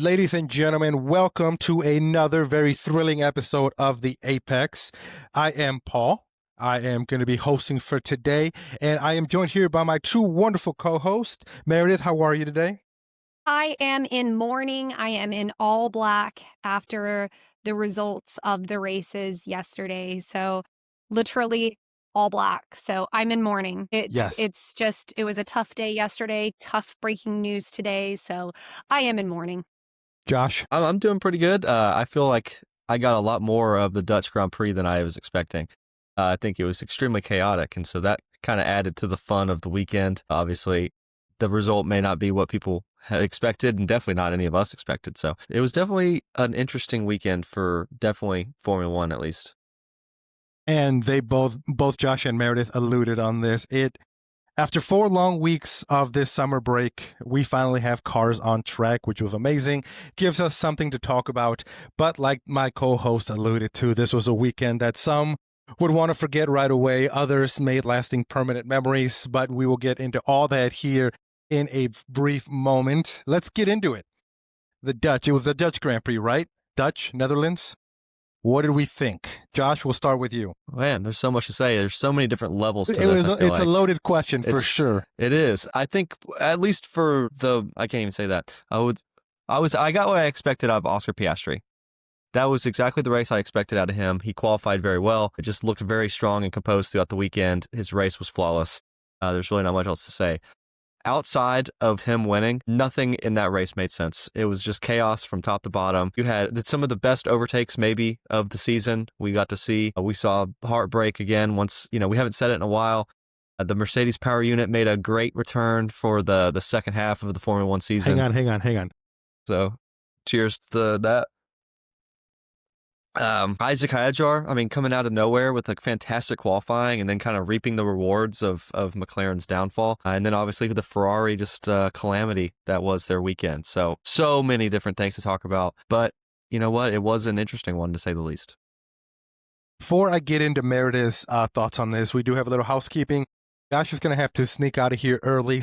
Ladies and gentlemen, welcome to another very thrilling episode of the Apex. I am Paul. I am going to be hosting for today, and I am joined here by my two wonderful co-hosts. Meredith, how are you today? I am in mourning. I am in all black after the results of the races yesterday. So literally all black. So I'm in mourning. Yes. It was a tough day yesterday, tough breaking news today. So I am in mourning. Josh? I'm doing pretty good. I feel like I got a lot more of the Dutch Grand Prix than I was expecting. I think it was extremely chaotic, and so that kind of added to the fun of the weekend. Obviously, the result may not be what people had expected, and definitely not any of us expected. So it was definitely an interesting weekend for definitely Formula One, at least. And they both Josh and Meredith alluded on this. After 4 long weeks of this summer break, we finally have cars on track, which was amazing. Gives us something to talk about. But like my co-host alluded to, this was a weekend that some would want to forget right away. Others made lasting permanent memories, but we will get into all that here in a brief moment. Let's get into it. It was the Dutch Grand Prix, right? Dutch, Netherlands. What did we think? Josh, we'll start with you. Man, there's so much to say. There's so many different levels to this. It's a loaded question for sure. It is. I think at least for I can't even say that. I got what I expected out of Oscar Piastri. That was exactly the race I expected out of him. He qualified very well. It just looked very strong and composed throughout the weekend. His race was flawless. There's really not much else to say. Outside of him winning, nothing in that race made sense. It was just chaos from top to bottom. You had some of the best overtakes maybe of the season we got to see. We saw heartbreak again once, we haven't said it in a while. The Mercedes power unit made a great return for the second half of the Formula One season. Hang on. So cheers to that. Isaac Hadjar, coming out of nowhere with fantastic qualifying and then kind of reaping the rewards of McLaren's downfall. And then obviously the Ferrari just calamity that was their weekend. So many different things to talk about. But you know what? It was an interesting one to say the least. Before I get into Meredith's thoughts on this, we do have a little housekeeping. Josh is going to have to sneak out of here early.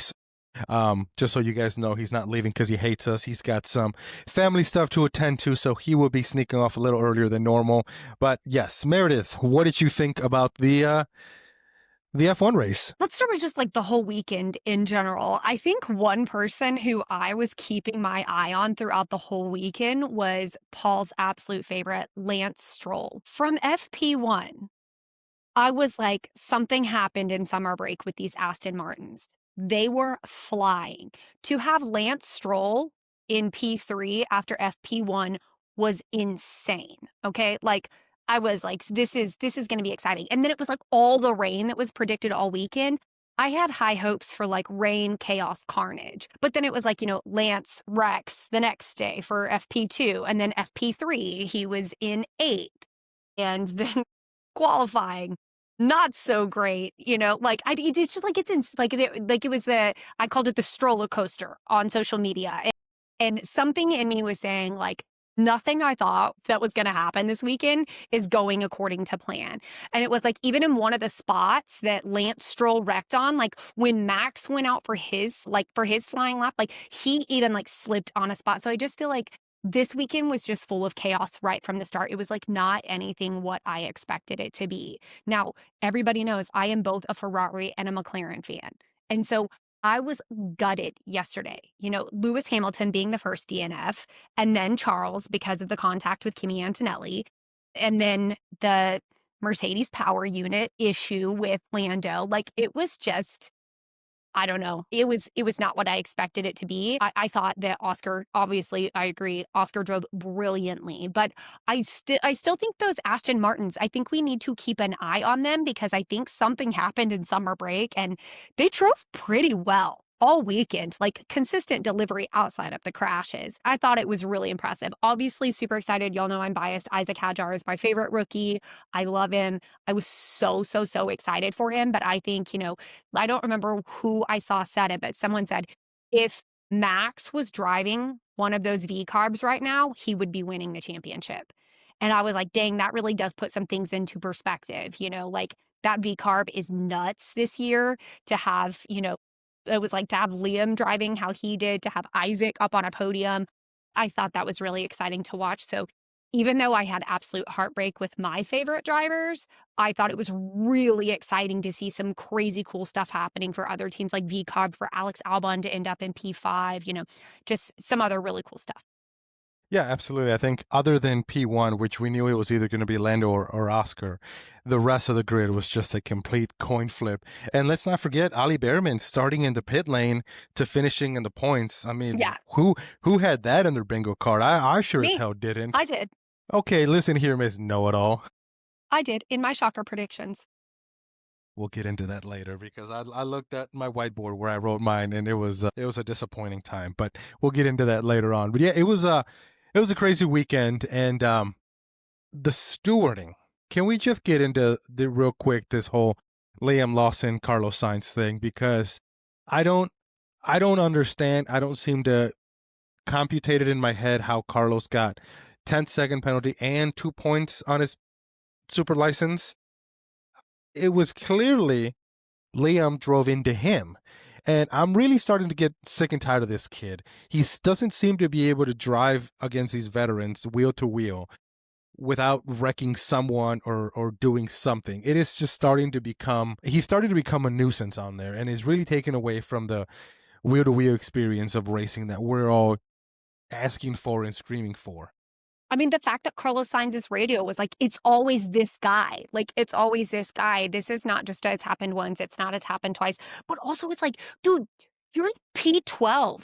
Just so you guys know, he's not leaving because he hates us. He's got some family stuff to attend to, so he will be sneaking off a little earlier than normal. But yes, Meredith, what did you think about the F1 race? Let's start with just the whole weekend in general. I think one person who I was keeping my eye on throughout the whole weekend was Paul's absolute favorite, Lance Stroll. From FP1, I was like, something happened in summer break with these Aston Martins. They were flying. To have Lance Stroll in P3 after FP1 was insane. Okay. I was like, this is going to be exciting. And then it was all the rain that was predicted all weekend. I had high hopes for rain, chaos, carnage. But then it was Lance Rex the next day for FP2 and then FP3. He was in 8th and then qualifying. Not so great, it's just it was I called it the stroller coaster on social media. And something in me was saying nothing I thought that was going to happen this weekend is going according to plan. And it was even in one of the spots that Lance Stroll wrecked on, when Max went out for his flying lap, he even slipped on a spot. So I just feel like this weekend was just full of chaos right from the start. It was not anything what I expected it to be. Now, everybody knows I am both a Ferrari and a McLaren fan. And so I was gutted yesterday. Lewis Hamilton being the first DNF, and then Charles because of the contact with Kimi Antonelli, and then the Mercedes power unit issue with Lando. It was just, I don't know. It was not what I expected it to be. I thought that Oscar, obviously, I agree, Oscar drove brilliantly, but I still think those Aston Martins, I think we need to keep an eye on them because I think something happened in summer break and they drove pretty well all weekend, consistent delivery outside of the crashes. I thought it was really impressive. Obviously, super excited. Y'all know I'm biased. Isaac Hadjar is my favorite rookie. I love him. I was so excited for him. But I think, I don't remember who I saw said it, but someone said, if Max was driving one of those V-carbs right now, he would be winning the championship. And I was like, dang, that really does put some things into perspective. That V-carb is nuts this year to have, it was to have Liam driving how he did, to have Isaac up on a podium. I thought that was really exciting to watch. So even though I had absolute heartbreak with my favorite drivers, I thought it was really exciting to see some crazy cool stuff happening for other teams like VCOB for Alex Albon to end up in P5, just some other really cool stuff. Yeah, absolutely. I think other than P1, which we knew it was either going to be Lando or Oscar, the rest of the grid was just a complete coin flip. And let's not forget Ali Behrman starting in the pit lane to finishing in the points. I mean, Yeah. who had that in their bingo card? I sure as Me. hell didn't. I did. Okay, listen here, Miss Know-It-All. I did in my shocker predictions. We'll get into that later because I looked at my whiteboard where I wrote mine and it was a disappointing time. But we'll get into that later on. But yeah, it was a crazy weekend, and the stewarding. Can we just get into the real quick this whole Liam Lawson Carlos Sainz thing, because I don't understand. I don't seem to computate it in my head how Carlos got 10-second penalty and 2 points on his super license. It was clearly Liam drove into him. And I'm really starting to get sick and tired of this kid. He doesn't seem to be able to drive against these veterans wheel to wheel without wrecking someone or doing something. It is just he's starting to become a nuisance on there, and is really taken away from the wheel to wheel experience of racing that we're all asking for and screaming for. I mean, the fact that Carlos Sainz's radio was like, it's always this guy. Like, it's always this guy. This is not just it's happened once. It's not it's happened twice. But also it's like, dude, you're in P12.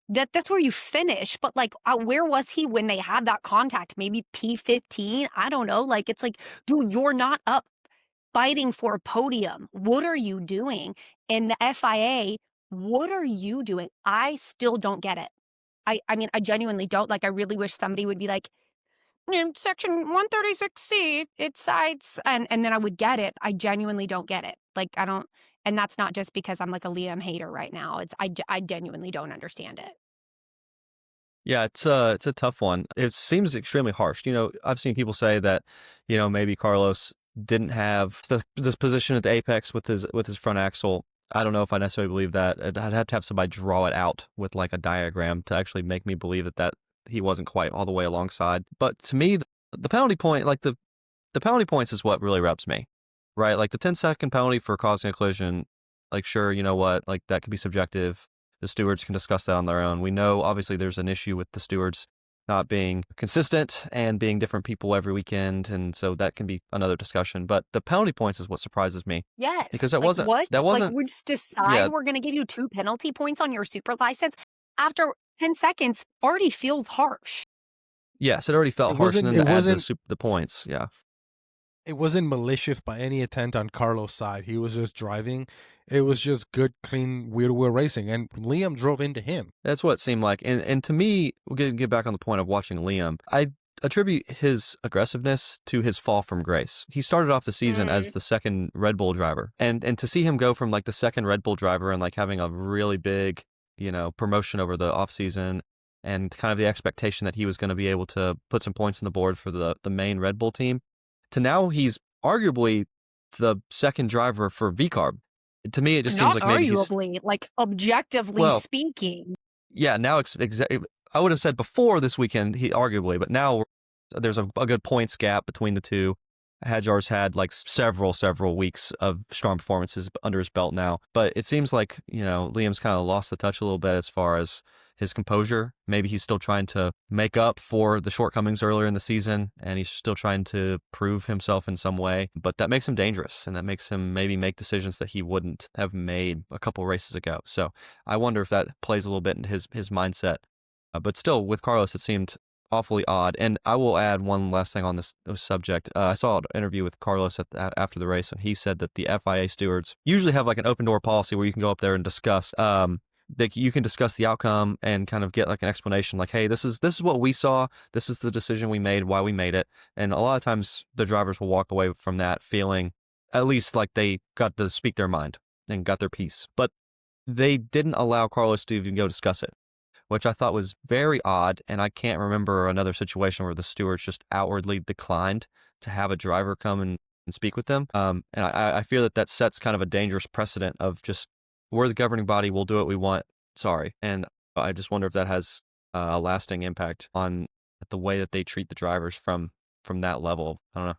That's where you finish. But like, where was he when they had that contact? Maybe P15? I don't know. Like, it's like, dude, you're not up fighting for a podium. What are you doing? And the FIA, what are you doing? I still don't get it. I mean, I genuinely don't. Like, I really wish somebody would be like, in section 136C, it cites, and then I would get it. I genuinely don't get it. Like, I don't, and that's not just because I'm like a Liam hater right now. I genuinely don't understand it. Yeah, it's a tough one. It seems extremely harsh. I've seen people say that, maybe Carlos didn't have this position at the apex with his front axle. I don't know if I necessarily believe that. I'd have to have somebody draw it out with like a diagram to actually make me believe that he wasn't quite all the way alongside. But to me, the penalty point, like the penalty points is what really rubs me, right? Like the 10-second penalty for causing a collision, like, sure, you know what, like that could be subjective. The stewards can discuss that on their own. We know obviously there's an issue with the stewards not being consistent and being different people every weekend, and so that can be another discussion. But the penalty points is what surprises me. Yes. Because like, wasn't what? that wasn't Like, we just decide yeah. we're going to give you 2 penalty points on your super license after 10 seconds already feels harsh. Yes, it already felt It harsh, and wasn't- then it to add wasn't- the points, yeah. It wasn't malicious by any intent on Carlos' side. He was just driving. It was just good, clean wheel to wheel racing, and Liam drove into him. That's what it seemed like. And to me, we'll get back on the point of watching Liam. I attribute his aggressiveness to his fall from grace. He started off the season as the second Red Bull driver. And to see him go from like the second Red Bull driver and like having a really big, promotion over the offseason, and kind of the expectation that he was going to be able to put some points on the board for the main Red Bull team, to now he's arguably the second driver for VCARB. To me, it just seems like maybe arguably, like objectively speaking. Yeah, now I would have said before this weekend, he arguably, but now there's a good points gap between the two. Hadjar's had like several weeks of strong performances under his belt now, but it seems like, Liam's kind of lost the touch a little bit as far as his composure. Maybe he's still trying to make up for the shortcomings earlier in the season, and he's still trying to prove himself in some way, but that makes him dangerous, and that makes him maybe make decisions that he wouldn't have made a couple races ago. So I wonder if that plays a little bit into his mindset. But still, with Carlos, it seemed awfully odd. And I will add one last thing on this subject. I saw an interview with Carlos after the race, and he said that the FIA stewards usually have like an open door policy where you can go up there and discuss. You can discuss the outcome and kind of get like an explanation, like, hey, this is what we saw. This is the decision we made, why we made it. And a lot of times the drivers will walk away from that feeling at least like they got to speak their mind and got their piece. But they didn't allow Carlos to even go discuss it, which I thought was very odd. And I can't remember another situation where the stewards just outwardly declined to have a driver come and speak with them. And I fear that sets kind of a dangerous precedent of just, we're the governing body, we'll do what we want. Sorry. And I just wonder if that has a lasting impact on the way that they treat the drivers from that level. I don't know.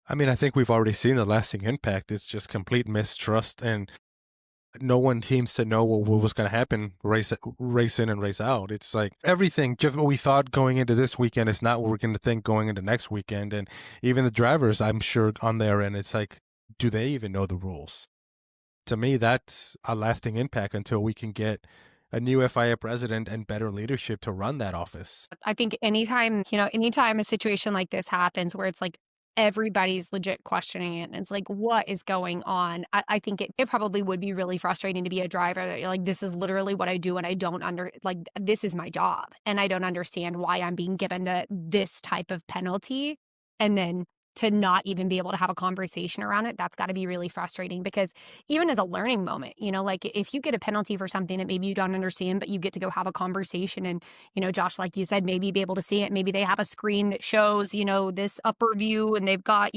I mean, I think we've already seen the lasting impact. It's just complete mistrust, and no one seems to know what was going to happen race in and race out. It's like everything, just what we thought going into this weekend is not what we're going to think going into next weekend. And even the drivers, I'm sure on their end, it's like, do they even know the rules? To me, that's a lasting impact until we can get a new FIA president and better leadership to run that office. I think anytime a situation like this happens where it's like everybody's legit questioning it and it's like, what is going on? I think it probably would be really frustrating to be a driver that you're like, this is literally what I do and I don't this is my job and I don't understand why I'm being given this type of penalty. And then to not even be able to have a conversation around it, that's got to be really frustrating because even as a learning moment, like if you get a penalty for something that maybe you don't understand, but you get to go have a conversation and, Josh, like you said, maybe be able to see it. Maybe they have a screen that shows, this upper view and they've got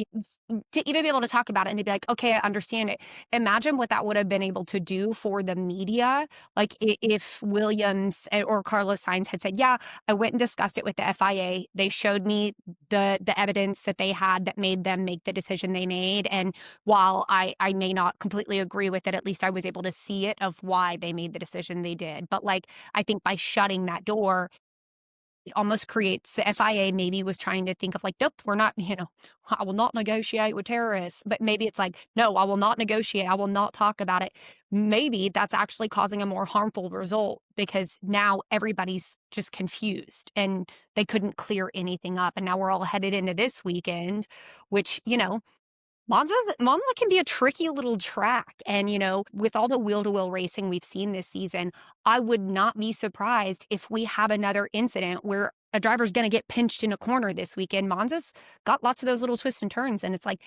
to even be able to talk about it and they'd be like, okay, I understand it. Imagine what that would have been able to do for the media. Like if Williams or Carlos Sainz had said, yeah, I went and discussed it with the FIA. They showed me the evidence that they had that made them make the decision they made. And while I may not completely agree with it, at least I was able to see it of why they made the decision they did. But like, I think by shutting that door, it almost creates the FIA maybe was trying to think of like, nope, we're not, I will not negotiate with terrorists. But maybe it's like, no, I will not negotiate. I will not talk about it. Maybe that's actually causing a more harmful result because now everybody's just confused and they couldn't clear anything up. And now we're all headed into this weekend, which, Monza can be a tricky little track. And, with all the wheel-to-wheel racing we've seen this season, I would not be surprised if we have another incident where a driver's going to get pinched in a corner this weekend. Monza's got lots of those little twists and turns. And it's like,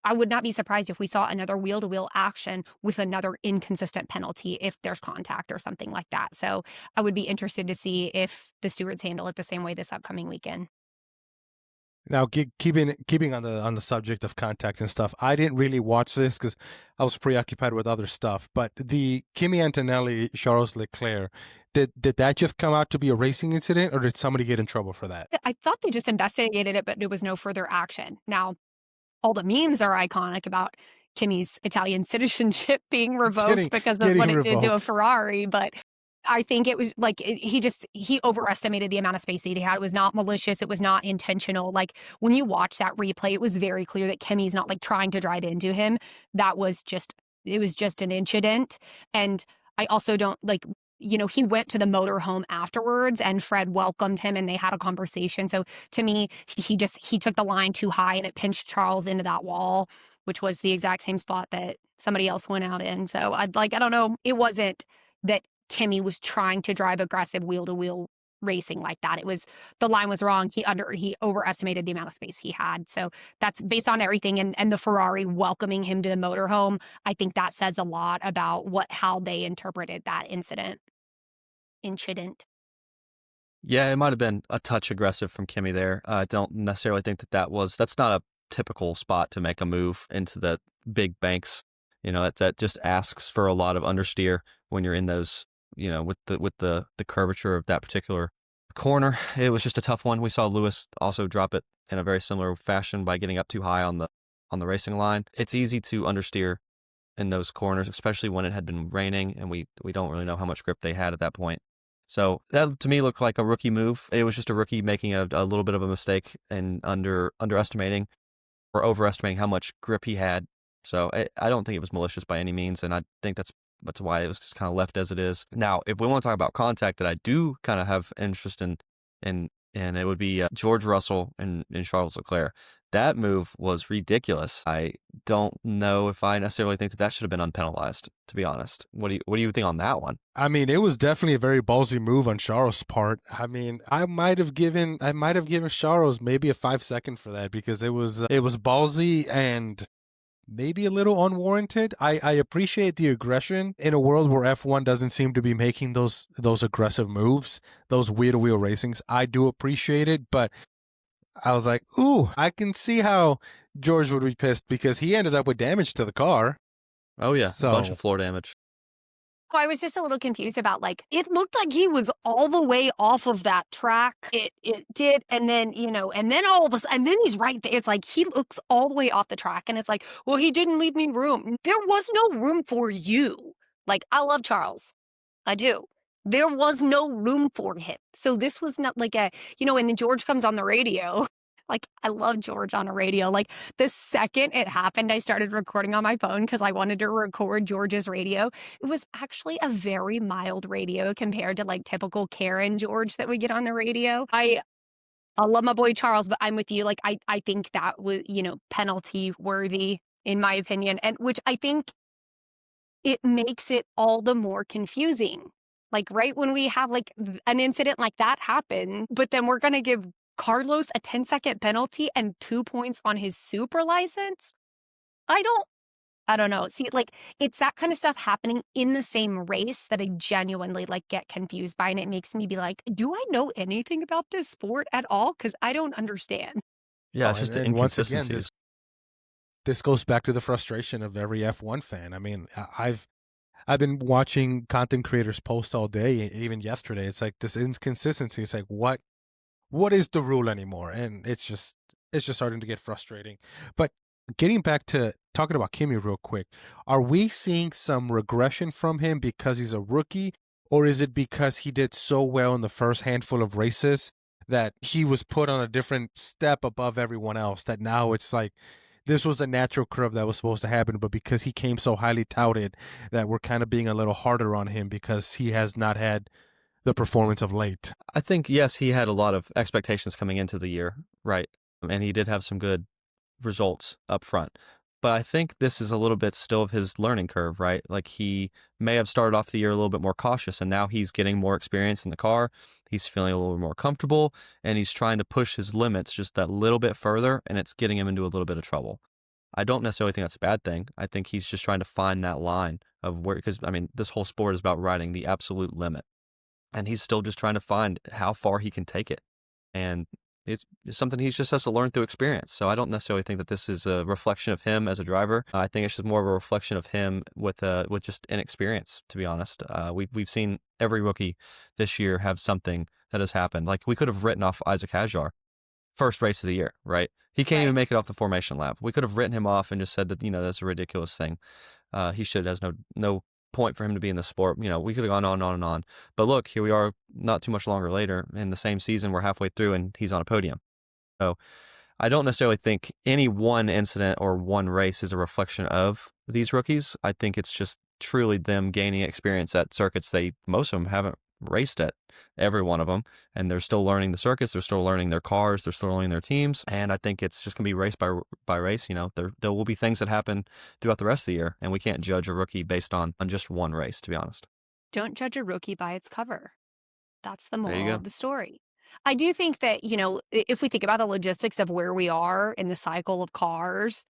I would not be surprised if we saw another wheel-to-wheel action with another inconsistent penalty if there's contact or something like that. So I would be interested to see if the stewards handle it the same way this upcoming weekend. Now, keeping on the subject of contact and stuff, I didn't really watch this because I was preoccupied with other stuff. But the Kimi Antonelli Charles Leclerc, did that just come out to be a racing incident, or did somebody get in trouble for that? I thought they just investigated it, but there was no further action. Now, all the memes are iconic about Kimi's Italian citizenship being revoked because of what it did to a Ferrari, but I think it was like he overestimated the amount of space that he had. It was not malicious. It was not intentional. Like when you watch that replay, it was very clear that Kimi's not like trying to drive into him. It was just an incident. And I also don't like, he went to the motorhome afterwards and Fred welcomed him and they had a conversation. So to me, he took the line too high and it pinched Charles into that wall, which was the exact same spot that somebody else went out in. So I don't know. It wasn't that Kimi was trying to drive aggressive wheel-to-wheel racing like that. The line was wrong. He overestimated the amount of space he had. So that's based on everything. And the Ferrari welcoming him to the motorhome, I think that says a lot about how they interpreted that incident. Yeah, it might have been a touch aggressive from Kimi there. I don't necessarily think that's not a typical spot to make a move into the big banks. That just asks for a lot of understeer when you're in those, with the curvature of that particular corner. It was just a tough one. We saw Lewis also drop it in a very similar fashion by getting up too high on the racing line. It's easy to understeer in those corners, especially when it had been raining and we don't really know how much grip they had at that point. So that to me looked like a rookie move. It was just a rookie making a little bit of a mistake and underestimating or overestimating how much grip he had. So I don't think it was malicious by any means, and I think that's why it was just kind of left as it is. Now, if we want to talk about contact that I do kind of have interest in, and it would be George Russell and Charles Leclerc. That move was ridiculous. I don't know if I necessarily think that should have been unpenalized, to be honest. What do you think on that one? I mean, it was definitely a very ballsy move on Charles' part. I mean, I might have given Charles maybe a 5-second for that because it was ballsy and maybe a little unwarranted. I appreciate the aggression in a world where F1 doesn't seem to be making those aggressive moves, those wheel-to-wheel racings. I do appreciate it, but I was like, ooh, I can see how George would be pissed because he ended up with damage to the car. Oh, yeah. So, a bunch of floor damage. Oh, I was just a little confused about like it looked like he was all the way off of that track. It did, and then and then all of a sudden, and then he's right there. It's like he looks all the way off the track, and it's like, well, he didn't leave me room. There was no room for you. Like I love Charles, I do. There was no room for him. So this was not like and then George comes on the radio. Like, I love George on a radio. Like, the second it happened, I started recording on my phone because I wanted to record George's radio. It was actually a very mild radio compared to like typical Karen George that we get on the radio. I love my boy Charles, but I'm with you. Like, I think that was, penalty worthy, in my opinion, and which I think it makes it all the more confusing. Like, right when we have like an incident like that happen, but then we're going to give Carlos a 10-second penalty and 2 points on his super license. I don't know. See, like it's that kind of stuff happening in the same race that I genuinely like get confused by. And it makes me be like, do I know anything about this sport at all? Because I don't understand. Yeah, Oh, it's just the and once again, inconsistencies. this goes back to the frustration of every F1 fan. I mean, I've been watching content creators post all day, even yesterday. It's like this inconsistency. It's like what is the rule anymore? And it's just starting to get frustrating. But getting back to talking about Kimi real quick, are we seeing some regression from him because he's a rookie, or is it because he did so well in the first handful of races that he was put on a different step above everyone else, that now it's like this was a natural curve that was supposed to happen, but because he came so highly touted that we're kind of being a little harder on him because he has not had the performance of late? I think, yes, he had a lot of expectations coming into the year, right? And he did have some good results up front. But I think this is a little bit still of his learning curve, right? Like he may have started off the year a little bit more cautious, and now he's getting more experience in the car. He's feeling a little more comfortable, and he's trying to push his limits just that little bit further, and it's getting him into a little bit of trouble. I don't necessarily think that's a bad thing. I think he's just trying to find that line of where, because I mean, this whole sport is about riding the absolute limit. And he's still just trying to find how far he can take it. And it's something he just has to learn through experience. So I don't necessarily think that this is a reflection of him as a driver. I think it's just more of a reflection of him with just inexperience, to be honest. We've seen every rookie this year have something that has happened. Like we could have written off Isaac Hadjar, first race of the year, right? He can't even make it off the formation lap. We could have written him off and just said that, that's a ridiculous thing. He has no point for him to be in the sport. We could have gone on and on. But look, here we are not too much longer later in the same season. We're halfway through and he's on a podium. So I don't necessarily think any one incident or one race is a reflection of these rookies. I think it's just truly them gaining experience at circuits most of them haven't raced at, every one of them, and they're still learning the circuits, they're still learning their cars, they're still learning their teams, and I think it's just going to be race by race. There will be things that happen throughout the rest of the year, and we can't judge a rookie based on just one race, to be honest. Don't judge a rookie by its cover. That's the There you moral go. of the story. I do think that, if we think about the logistics of where we are in the cycle of cars,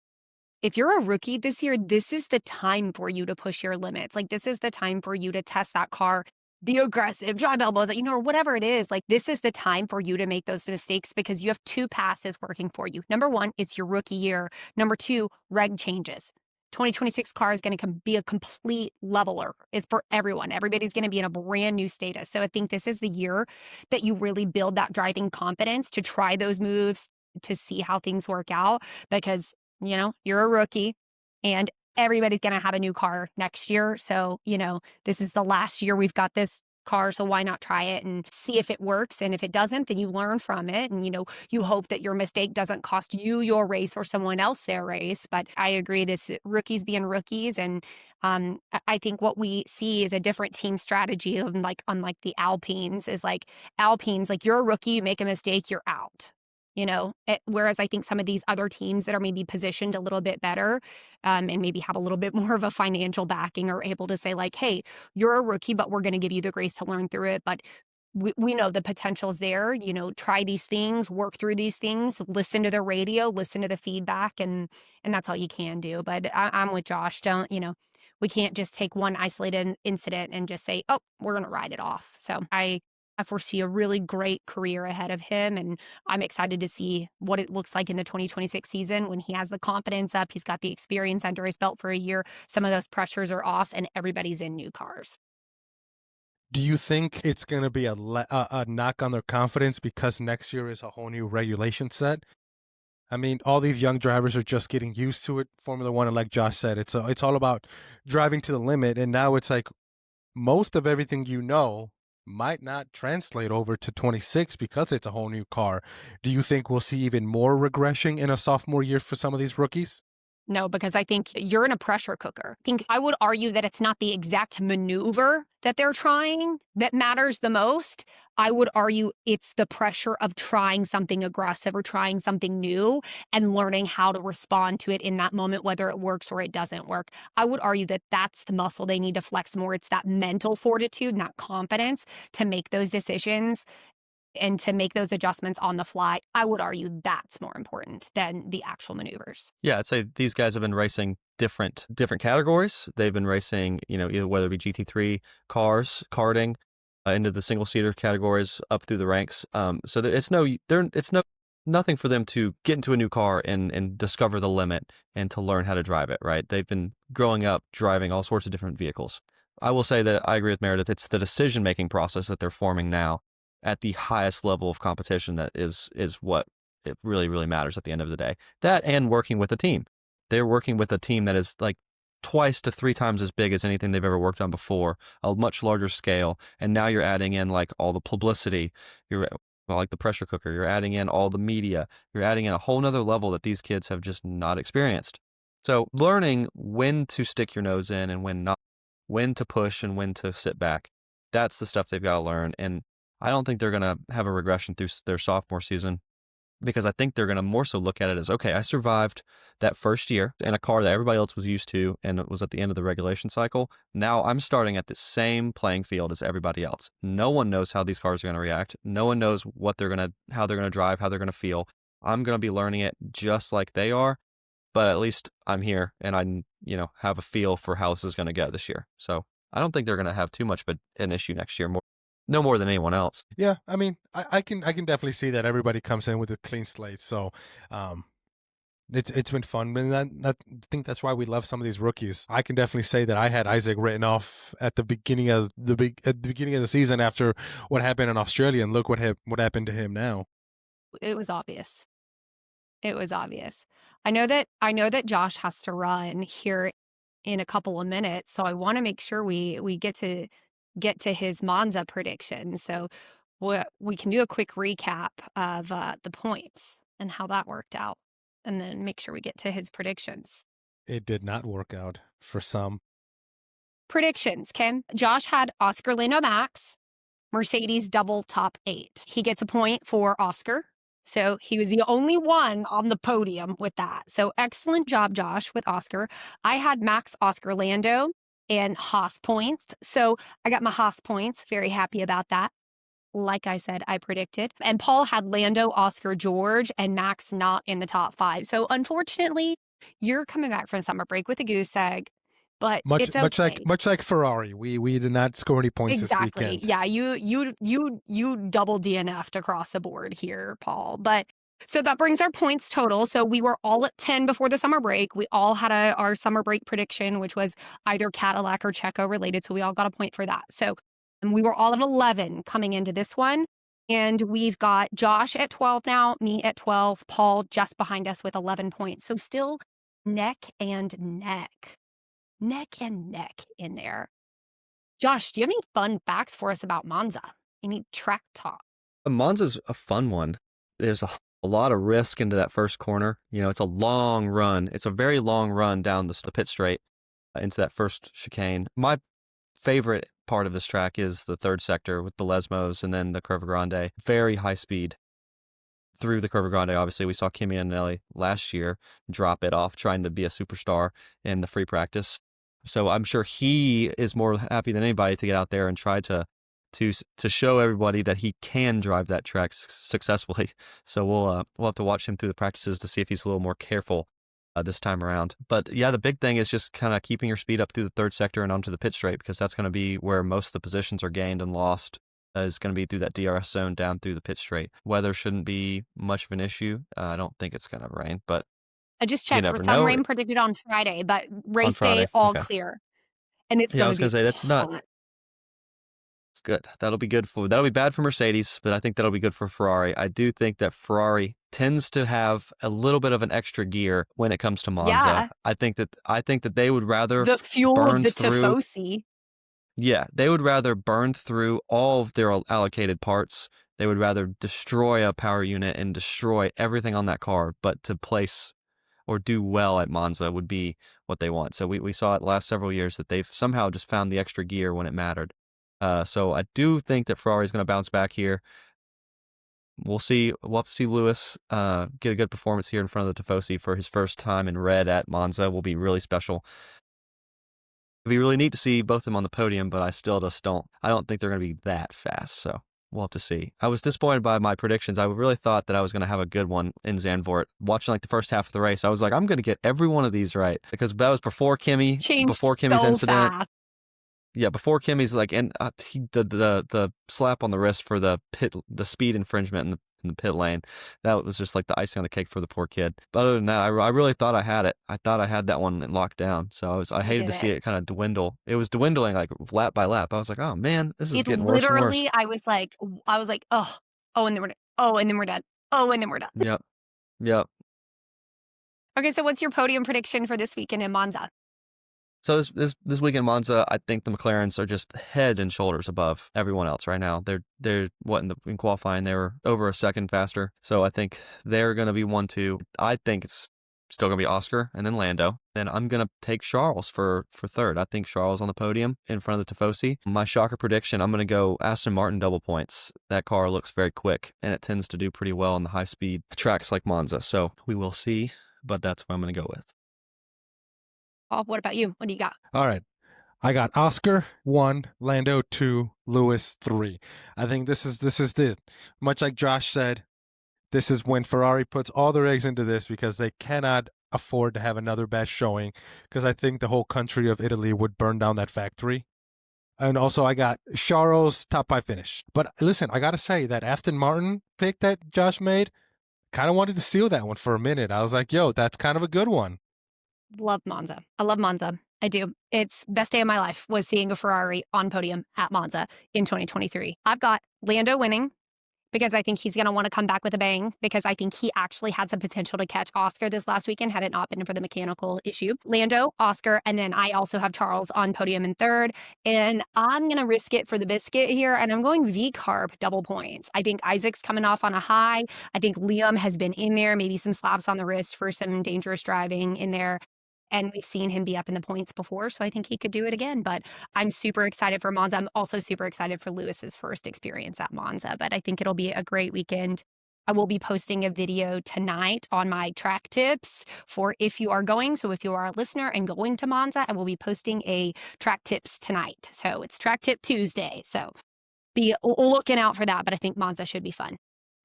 if you're a rookie this year, this is the time for you to push your limits. Like, this is the time for you to test that car, be aggressive, drive elbows, or whatever it is. Like, this is the time for you to make those mistakes because you have two passes working for you. Number one, it's your rookie year. Number two, reg changes. 2026 car is going to be a complete leveler. It's for everyone. Everybody's going to be in a brand new status. So I think this is the year that you really build that driving confidence to try those moves, to see how things work out, because you're a rookie and everybody's going to have a new car next year. So, this is the last year we've got this car. So why not try it and see if it works? And if it doesn't, then you learn from it. And, you hope that your mistake doesn't cost you your race or someone else their race. But I agree, this rookies being rookies. And I think what we see is a different team strategy of unlike the Alpines is like Alpines, like you're a rookie, you make a mistake, you're out. Whereas I think some of these other teams that are maybe positioned a little bit better and maybe have a little bit more of a financial backing are able to say like, hey, you're a rookie, but we're going to give you the grace to learn through it. But we know the potential's there, try these things, work through these things, listen to the radio, listen to the feedback, and that's all you can do. But I'm with Josh. We can't just take one isolated incident and just say, oh, we're going to ride it off. So I foresee a really great career ahead of him, and I'm excited to see what it looks like in the 2026 season when he has the confidence up, he's got the experience under his belt for a year, some of those pressures are off, and everybody's in new cars. Do you think it's going to be a knock on their confidence because next year is a whole new regulation set? I mean, all these young drivers are just getting used to it. Formula One, and like Josh said, it's all about driving to the limit, and now it's like most of everything might not translate over to 26 because it's a whole new car. Do you think we'll see even more regression in a sophomore year for some of these rookies? No, because I think you're in a pressure cooker. I would argue that it's not the exact maneuver that they're trying that matters the most. I would argue it's the pressure of trying something aggressive or trying something new and learning how to respond to it in that moment, whether it works or it doesn't work. I would argue that that's the muscle they need to flex more. It's that mental fortitude, not confidence to make those decisions and to make those adjustments on the fly. I would argue that's more important than the actual maneuvers. Yeah, I'd say these guys have been racing different categories. They've been racing, either whether it be GT3 cars, karting, into the single seater categories up through the ranks. So it's nothing for them to get into a new car and discover the limit and to learn how to drive it. Right? They've been growing up driving all sorts of different vehicles. I will say that I agree with Meredith. It's the decision making process that they're forming now at the highest level of competition that is what it really, really matters at the end of the day. That and working with a team. They're working with a team that is like twice to 3 times as big as anything they've ever worked on before, a much larger scale. And now you're adding in like all the publicity, like the pressure cooker, you're adding in all the media, you're adding in a whole nother level that these kids have just not experienced. So learning when to stick your nose in and when not, when to push and when to sit back. That's the stuff they've got to learn. And I don't think they're going to have a regression through their sophomore season because I think they're going to more so look at it as, okay, I survived that first year in a car that everybody else was used to and it was at the end of the regulation cycle. Now I'm starting at the same playing field as everybody else. No one knows how these cars are going to react. No one knows how they're going to drive, how they're going to feel. I'm going to be learning it just like they are, but at least I'm here and I, have a feel for how this is going to go this year. So I don't think they're going to have too much of an issue next year. No more than anyone else. Yeah, I mean, I can definitely see that everybody comes in with a clean slate. So, it's been fun, and I think that's why we love some of these rookies. I can definitely say that I had Isaac written off at the beginning of the season after what happened in Australia, and look what happened to him now. It was obvious. It was obvious. I know that Josh has to run here in a couple of minutes, so I want to make sure we get to his Monza prediction. So we can do a quick recap of the points and how that worked out, and then make sure we get to his predictions. It did not work out for some. Predictions, Kim. Josh had Oscar Lando Max, Mercedes double top 8. He gets a point for Oscar. So he was the only one on the podium with that. So excellent job, Josh, with Oscar. I had Max, Oscar, Lando, and Haas points. So I got my Haas points. Very happy about that. Like I said, I predicted. And Paul had Lando, Oscar, George, and Max not in the top 5. So unfortunately, you're coming back from summer break with a goose egg. But it's okay. Much like Ferrari, we did not score any points this weekend. Yeah, you double DNF'd across the board here, Paul. But so that brings our points total. So we were all at 10 before the summer break. We all had our summer break prediction, which was either Cadillac or Checo related. So we all got a point for that. So and we were all at 11 coming into this one. And we've got Josh at 12 now, me at 12, Paul just behind us with 11 points. So still neck and neck in there. Josh, do you have any fun facts for us about Monza? Any track talk? Monza's a fun one. There's a lot of risk into that first corner. It's a long run. It's a very long run down the pit straight into that first chicane. My favorite part of this track is the third sector with the Lesmos and then the Curva Grande. Very high speed through the Curva Grande. Obviously, we saw Kimi Antonelli last year drop it off trying to be a superstar in the free practice. So I'm sure he is more happy than anybody to get out there and try to show everybody that he can drive that track successfully. So we'll have to watch him through the practices to see if he's a little more careful this time around. But yeah, the big thing is just kind of keeping your speed up through the third sector and onto the pit straight, because that's going to be where most of the positions are gained and lost. Is going to be through that DRS zone down through the pit straight. Weather shouldn't be much of an issue. I don't think it's going to rain, but I just checked for some rain predicted on Friday, but race day all clear. And it's going to be say that's hot. not good. That'll be bad for Mercedes, but I think that'll be good for Ferrari. I do think that Ferrari tends to have a little bit of an extra gear when it comes to Monza. Yeah. I think that they would rather The fuel of burn the through. Tifosi. Yeah, they would rather burn through all of their allocated parts. They would rather destroy a power unit and destroy everything on that car, but to place or do well at Monza would be what they want. So we saw it the last several years that they've somehow just found the extra gear when it mattered. So I do think that Ferrari is going to bounce back here. We'll see. We'll have to see Lewis get a good performance here in front of the Tifosi for his first time in red at Monza. Will be really special. It'd be really neat to see both of them on the podium, but I still just don't think they're going to be that fast. So we'll have to see. I was disappointed by my predictions. I really thought that I was going to have a good one in Zandvoort. Watching like the first half of the race, I was like, I'm going to get every one of these right because that was before Kimmy's so incident. fast. Yeah, before Kimmy's he did the slap on the wrist for the speed infringement in the pit lane. That was just like the icing on the cake for the poor kid. But other than that, I really thought I had it. I thought I had that one locked down. So I hated to see it kind of dwindle. It was dwindling like lap by lap. I was like, oh man, this is getting worse and worse. I was like, oh, and then we're done. Oh, and then we're done. Oh, and then we're done. Yep. Okay, so what's your podium prediction for this weekend in Monza? So this weekend in Monza, I think the McLarens are just head and shoulders above everyone else right now. They're in qualifying they were over a second faster. So I think they're going to be 1-2. I think it's still going to be Oscar and then Lando. Then I'm going to take Charles for third. I think Charles on the podium in front of the Tifosi. My shocker prediction, I'm going to go Aston Martin double points. That car looks very quick and it tends to do pretty well on the high speed tracks like Monza. So we will see, but that's what I'm going to go with. What about you? What do you got? All right. I got Oscar 1, Lando 2, Lewis 3. I think this is it. Much like Josh said, this is when Ferrari puts all their eggs into this because they cannot afford to have another bad showing because I think the whole country of Italy would burn down that factory. And also I got Charles top 5 finish. But listen, I got to say that Aston Martin pick that Josh made, kind of wanted to steal that one for a minute. I was like, yo, that's kind of a good one. Love Monza. I love Monza. I do. It's best day of my life was seeing a Ferrari on podium at Monza in 2023. I've got Lando winning because I think he's going to want to come back with a bang because I think he actually had some potential to catch Oscar this last weekend had it not been for the mechanical issue. Lando, Oscar, and then I also have Charles on podium in third. And I'm going to risk it for the biscuit here, and I'm going V-Carb double points. I think Isaac's coming off on a high. I think Liam has been in there, maybe some slaps on the wrist for some dangerous driving in there. And we've seen him be up in the points before, so I think he could do it again. But I'm super excited for Monza. I'm also super excited for Lewis's first experience at Monza. But I think it'll be a great weekend. I will be posting a video tonight on my track tips for if you are going. So if you are a listener and going to Monza, I will be posting a track tips tonight. So it's Track Tip Tuesday. So be looking out for that. But I think Monza should be fun.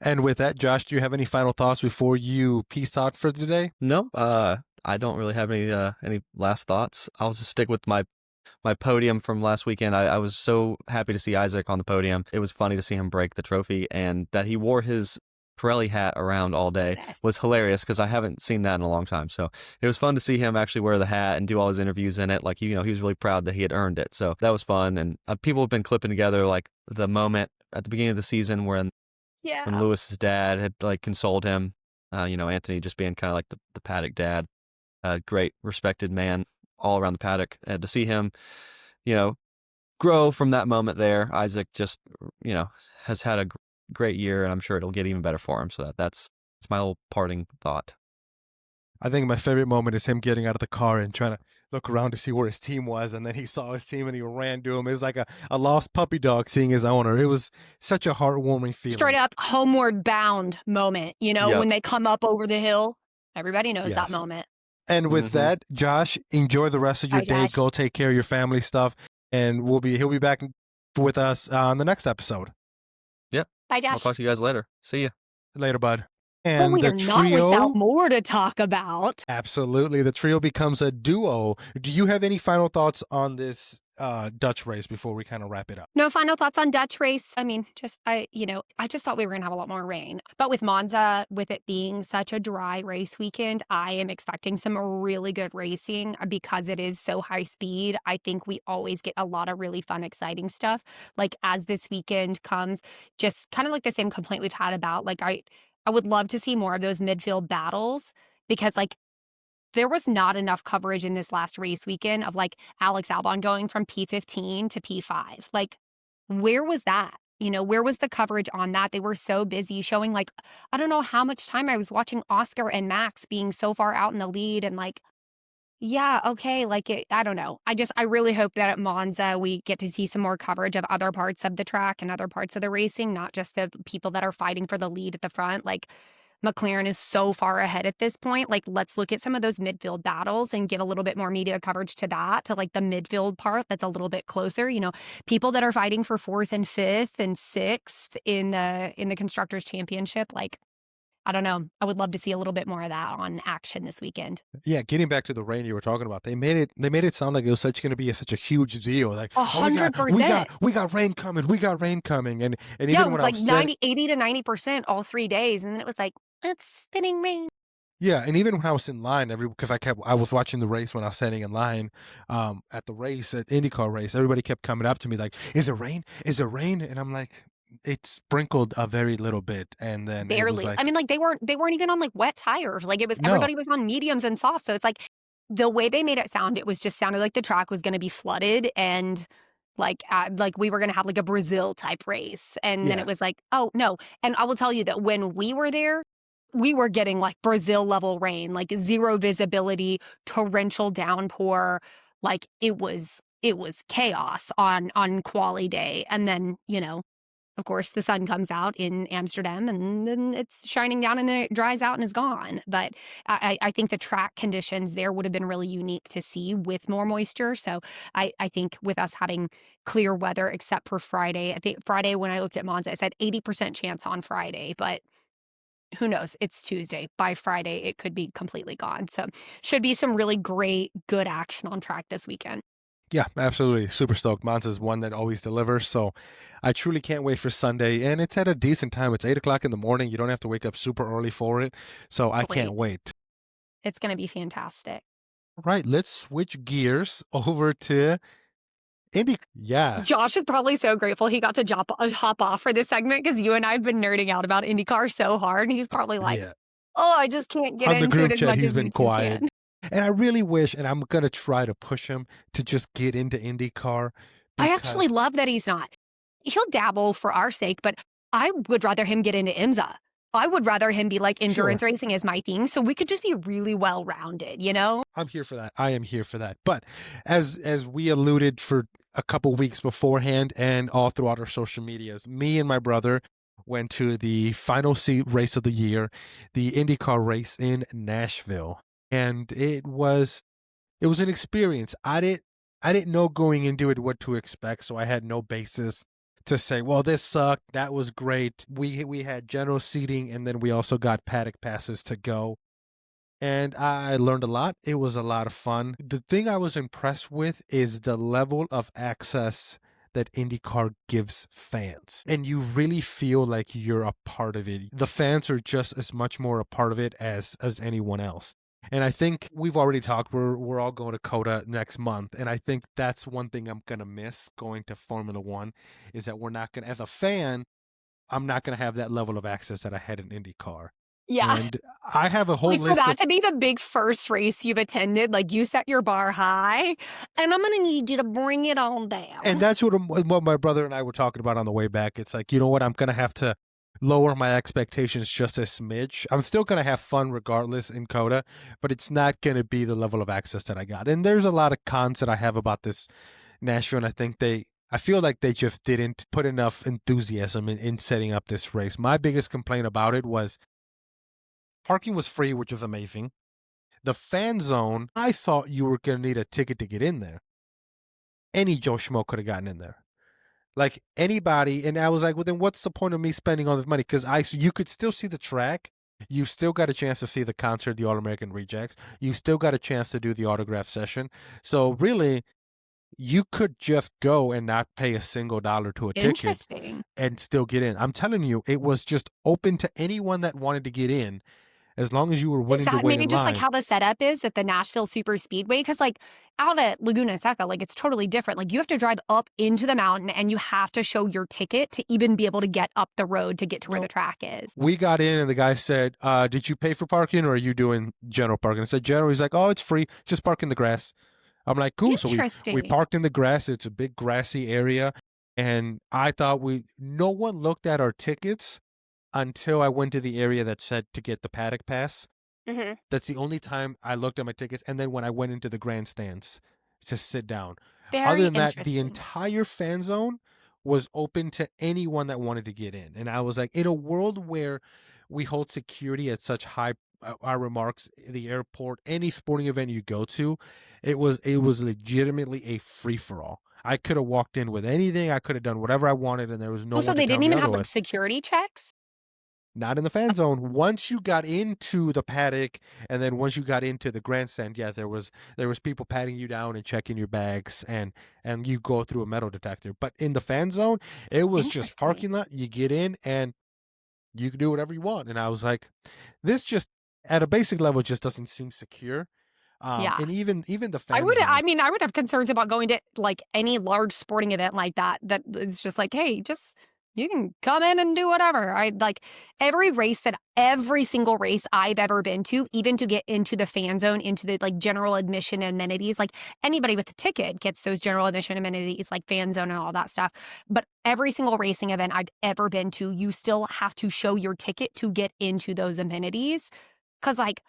And with that, Josh, do you have any final thoughts before you peace out for today? No, I don't really have any last thoughts. I'll just stick with my podium from last weekend. I was so happy to see Isaac on the podium. It was funny to see him break the trophy, and that he wore his Pirelli hat around all day was hilarious because I haven't seen that in a long time. So it was fun to see him actually wear the hat and do all his interviews in it. Like, he was really proud that he had earned it. So that was fun. And people have been clipping together like the moment at the beginning of the season when Lewis's dad had like consoled him. Anthony just being kind of like the paddock dad. Great respected man all around the paddock. And to see him, grow from that moment there, Isaac just, has had a great year, and I'm sure it'll get even better for him. So that's my little parting thought. I think my favorite moment is him getting out of the car and trying to look around to see where his team was, and then he saw his team and he ran to him. It was like a lost puppy dog seeing his owner. It was such a heartwarming feeling. Straight up homeward bound moment, when they come up over the hill. Everybody knows that moment. And with that, Josh, enjoy the rest of your day. Josh. Go take care of your family stuff, and he'll be back with us on the next episode. Yep. Bye, Josh. I'll talk to you guys later. See you. Later, bud. And we the are not without more to talk about. Absolutely. The trio becomes a duo. Do you have any final thoughts on this Dutch race before we kind of wrap it up. No final thoughts on Dutch race. I mean, I just thought we were gonna have a lot more rain. But with Monza, with it being such a dry race weekend, I am expecting some really good racing because it is so high speed. I think we always get a lot of really fun, exciting stuff. Like as this weekend comes, just kind of like the same complaint we've had about like I would love to see more of those midfield battles because like there was not enough coverage in this last race weekend of like Alex Albon going from P15 to P5. Like, where was that? Where was the coverage on that? They were so busy showing like, I don't know how much time I was watching Oscar and Max being so far out in the lead and like, yeah, okay, like I don't know. I really hope that at Monza we get to see some more coverage of other parts of the track and other parts of the racing, not just the people that are fighting for the lead at the front. Like McLaren is so far ahead at this point. Like, let's look at some of those midfield battles and give a little bit more media coverage to that, to like the midfield part that's a little bit closer. People that are fighting for fourth and fifth and sixth in the Constructors Championship. Like, I don't know. I would love to see a little bit more of that on action this weekend. Yeah, getting back to the rain you were talking about, they made it sound like it was going to be such a huge deal. Like, oh my God, 100%. we got rain coming, and Yeah, even it was like 80 to 90% all 3 days, and then it was like it's spinning rain. Yeah, and even when I was in line, because I was watching the race when I was standing in line, at the race at IndyCar race, everybody kept coming up to me like, "Is it rain? Is it rain?" And I'm like, "It sprinkled a very little bit," and then it was Barely. like, I mean, like they weren't even on like wet tires. Like it was no, everybody was on mediums and softs. So it's like the way they made it sound, it was just sounded like the track was going to be flooded and like we were going to have like a Brazil type race. And then yeah, it was like, oh no. And I will tell you that when we were there, we were getting like Brazil level rain, like zero visibility, torrential downpour. Like it was chaos on quali day. And then, of course, the sun comes out in Amsterdam and then it's shining down and then it dries out and is gone. But I think the track conditions there would have been really unique to see with more moisture. So I think with us having clear weather, except for Friday, I think Friday when I looked at Monza, it said 80% chance on Friday, but who knows? It's Tuesday. By Friday, it could be completely gone. So should be some really great, good action on track this weekend. yeah, absolutely, super stoked. Monza's one that always delivers, so I truly can't wait for Sunday, and it's at a decent time. It's 8 o'clock in the morning. You don't have to wake up super early for it, so I can't wait. It's going to be fantastic. Right, let's switch gears over to Indy. Yes. Josh is probably so grateful he got to hop off for this segment because you and I have been nerding out about IndyCar so hard. And he's probably like, Yeah. oh, I just can't get On the into group it as chat, much he's as been you quiet. can. And I really wish, and I'm going to try to push him to just get into IndyCar. I actually love that he's not. He'll dabble for our sake, but I would rather him get into IMSA. I would rather him be like endurance racing is my thing, so we could just be really well-rounded, I'm here for that. I am here for that. But as we alluded for a couple weeks beforehand and all throughout our social medias, me and my brother went to the final race of the year, the IndyCar race in Nashville. And it was an experience. I didn't know going into it what to expect, so I had no basis to say, well, this sucked, that was great. We had general seating, and then we also got paddock passes to go. And I learned a lot. It was a lot of fun. The thing I was impressed with is the level of access that IndyCar gives fans. And you really feel like you're a part of it. The fans are just as much more a part of it as anyone else. And I think we've already talked, we're all going to COTA next month. And I think that's one thing I'm going to miss going to Formula One is that we're not going to, as a fan, I'm not going to have that level of access that I had in IndyCar. Yeah. And I have a whole like list for that to be the big first race you've attended, like you set your bar high, and I'm going to need you to bring it on down. And that's what my brother and I were talking about on the way back. It's like, you know what? I'm going to have to lower my expectations just a smidge. I'm still going to have fun regardless in COTA, but it's not going to be the level of access that I got. And there's a lot of cons that I have about this Nashville, and I feel like they just didn't put enough enthusiasm in setting up this race. My biggest complaint about it was parking was free, which is amazing. The fan zone, I thought you were going to need a ticket to get in there. Any Joe Schmo could have gotten in there. Like anybody. And I was like, well, then what's the point of me spending all this money? Because you could still see the track. You still got a chance to see the concert, the All-American Rejects. You still got a chance to do the autograph session. So really, you could just go and not pay a single dollar to a ticket Interesting. and still get in. I'm telling you, it was just open to anyone that wanted to get in, as long as you were Is willing to that wait maybe in just like line. how the setup is at the Nashville Super Speedway? Because like out at Laguna Seca, like it's totally different. Like you have to drive up into the mountain and you have to show your ticket to even be able to get up the road to get to where No. the track is. We got in and the guy said, did you pay for parking or are you doing general parking? I said general. He's like, oh, it's free. Just park in the grass. I'm like, cool. So we Interesting. parked in the grass. It's a big grassy area. And I thought no one looked at our tickets until I went to the area that said to get the paddock pass. Hmm. That's the only time I looked at my tickets. And then when I went into the grandstands to sit down. Other Very than that, the interesting. entire fan zone was open to anyone that wanted to get in. And I was like, in a world where we hold security at such high, our remarks, the airport, any sporting event you go to, it was legitimately a free for all. I could have walked in with anything. I could have done whatever I wanted, and there was no Oh, so one to they tell didn't me even have like otherwise. security checks? Not in the fan zone. Once you got into the paddock, and then once you got into the grandstand, yeah, there was people patting you down and checking your bags, and you go through a metal detector. But in the fan zone, it was just Interesting. parking lot. You get in and you can do whatever you want. And I was like, this just at a basic level just doesn't seem secure. Yeah. And even the fan I zone. mean, I would have concerns about going to like any large sporting event like that. That is just like, hey, just you can come in and do whatever. I like every single race I've ever been to, even to get into the fan zone, into the like general admission amenities, like anybody with a ticket gets those general admission amenities, like fan zone and all that stuff. But every single racing event I've ever been to, you still have to show your ticket to get into those amenities. Cause like,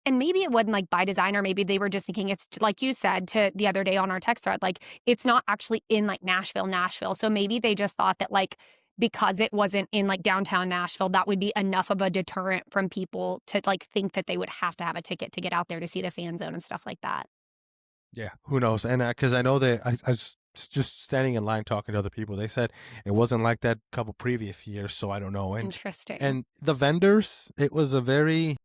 and maybe it wasn't like by design, or maybe they were just thinking it's like you said to the other day on our text thread, like it's not actually in like Nashville. So maybe they just thought that like because it wasn't in like downtown Nashville, that would be enough of a deterrent from people to like think that they would have to have a ticket to get out there to see the fan zone and stuff like that. Yeah, who knows? And because I know that I was just standing in line talking to other people, they said it wasn't like that a couple previous years, so I don't know. And Interesting. and the vendors, it was a very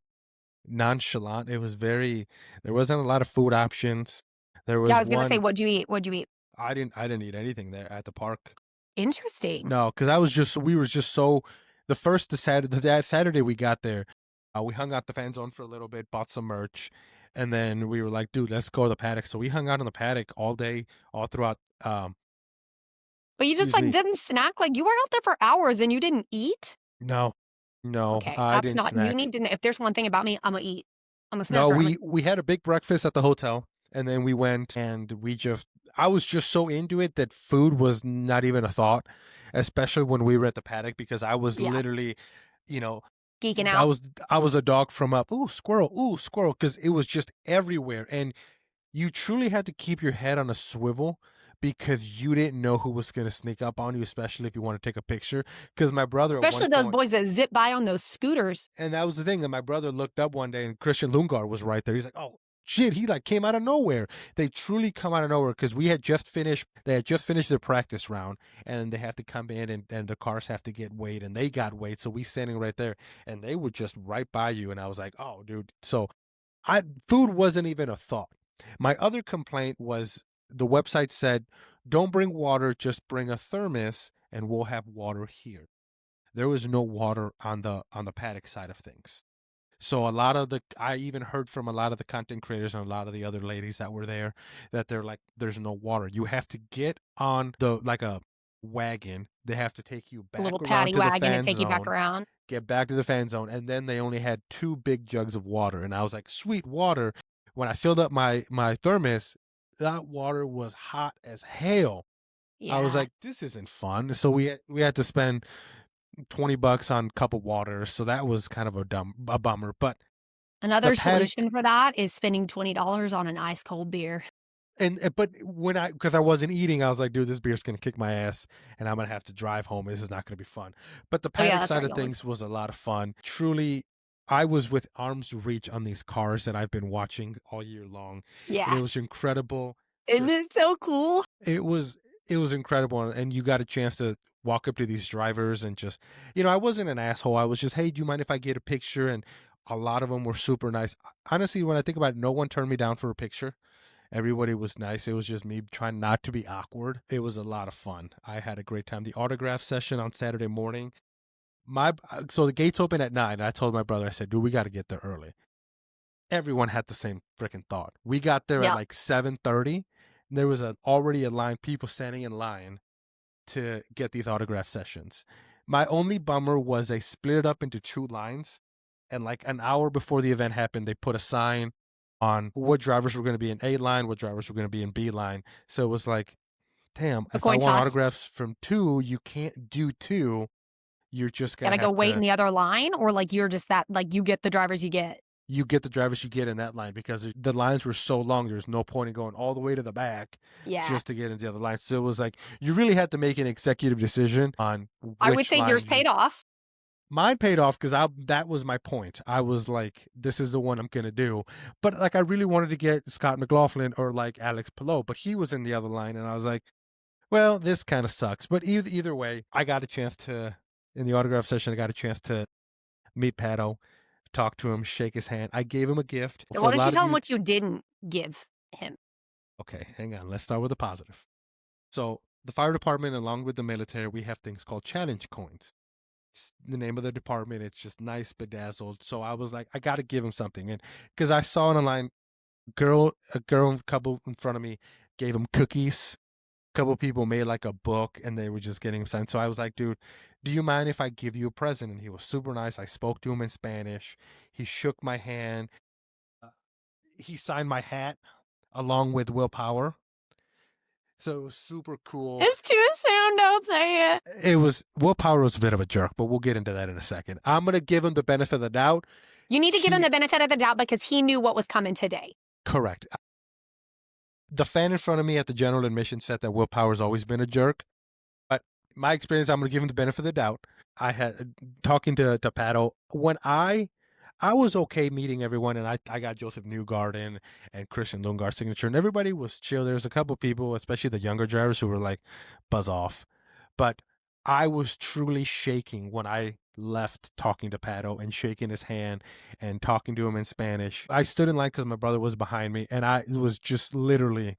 nonchalant. There wasn't a lot of food options. There Yeah, I was was gonna say, one. what'd you eat? What'd you eat? I didn't eat anything there at the park. Interesting. No, because we were just so the Saturday we got there, we hung out the fan zone for a little bit, bought some merch, and then we were like, dude, let's go to the paddock. So we hung out in the paddock all day, all throughout. But you just Excuse like me. didn't snack? Like you were out there for hours and you didn't eat? No, no, Okay, I that's didn't not, you snack. need to know if there's one thing about me, I'm gonna eat. I'm a No, snacker. we had a big breakfast at the hotel, and then we went and I was just so into it that food was not even a thought, especially when we were at the paddock because I was Yeah, literally, you know, geeking I out. was I was a dog from up. Ooh, squirrel, because it was just everywhere, and you truly had to keep your head on a swivel because you didn't know who was going to sneak up on you, especially if you want to take a picture. Because my brother at one Especially those point, boys that zip by on those scooters. and that was the thing that my brother looked up one day, and Christian Lundgaard was right there. He's like, "Oh shit!" He like came out of nowhere. They truly come out of nowhere because we had just finished. They had just finished their practice round, and they have to come in, and the cars have to get weighed, and they got weighed. So we standing right there, and they were just right by you, and I was like, "Oh, dude." So I food wasn't even a thought. My other complaint was the website said, "Don't bring water, just bring a thermos, and we'll have water here." There was no water on the paddock side of things. So I even heard from a lot of the content creators and a lot of the other ladies that were there that they're like, "There's no water. You have to get on the like a wagon. They have to take you A little back around paddy to the wagon to fan take you back zone, around. get back to the fan zone, and then they only had two big jugs of water." And I was like, "Sweet water." When I filled up my thermos, that water was hot as hell. I was Yeah. like, "This isn't fun." So we had to spend $20 on cup of water. So that was kind of a bummer. But the Another paddock, solution for that is spending $20 on an ice cold beer. but when because I wasn't eating, I was like, dude, this beer's gonna kick my ass, and I'm gonna have to drive home. This is not gonna be fun. But the Oh yeah, paddock that's side right. of You only things was a lot of fun. Truly, I was with arm's reach on these cars that I've been watching all year long, and yeah. it was incredible. Isn't Just it so cool? it was it was incredible, and you got a chance to walk up to these drivers and just, I wasn't an asshole. I was just, hey, do you mind if I get a picture? And a lot of them were super nice. Honestly, when I think about it, no one turned me down for a picture. Everybody was nice. It was just me trying not to be awkward. It was a lot of fun. I had a great time. The autograph session on Saturday morning. So the gates open at 9. I told my brother, I said, dude, we got to get there early. Everyone had the same freaking thought. We got there at Yep. like 7:30. There was already a line, people standing in line to get these autograph sessions. My only bummer was they split it up into 2 lines. And like an hour before the event happened, they put a sign on what drivers were going to be in A line, what drivers were going to be in B line. So it was like, damn, A if I coin want toss. autographs from 2, you can't do 2. You're just going Gotta to go have wait in to, the other line, or like you're just that, like you get the drivers you get. you get the drivers you get in that line because the lines were so long. There's no point in going all the way to the back Yeah. just to get into the other line. So it was like, you really had to make an executive decision on I would which say yours line paid off. Mine paid off because that was my point. I was like, this is the one I'm gonna do. But like I really wanted to get Scott McLaughlin or like Alex Palou, but he was in the other line, and I was like, well, this kind of sucks. But either way, I got a chance to in the autograph session. I got a chance to meet Pato, talk to him, shake his hand. I gave him a gift. For Why a don't you lot of tell him you, what you didn't give him? okay, hang on. Let's start with the positive. So the fire department, along with the military, we have things called challenge coins. It's the name of the department. It's just nice, bedazzled. So I was like, I got to give him something, and because I saw it online, a girl couple in front of me gave him cookies. A couple people made like a book, and they were just getting him signed. So I was like, dude, do you mind if I give you a present? And he was super nice. I spoke to him in Spanish. He shook my hand. He signed my hat along with Willpower. So it was super cool. It's too soon. Don't say it. It was Willpower was a bit of a jerk, but we'll get into that in a second. I'm gonna give him the benefit of the doubt. You need to give him He- the benefit of the doubt because he knew what was coming today. Correct. The fan in front of me at the general admission said that Willpower's always been a jerk. But my experience, I'm gonna give him the benefit of the doubt. I had talking to Pato when I was okay meeting everyone, and I got Joseph Newgarden and Christian Lundgaard's signature, and everybody was chill. There was a couple people, especially the younger drivers, who were like, buzz off. But I was truly shaking when I left talking to Pato and shaking his hand and talking to him in Spanish. I stood in line because my brother was behind me, and I was just literally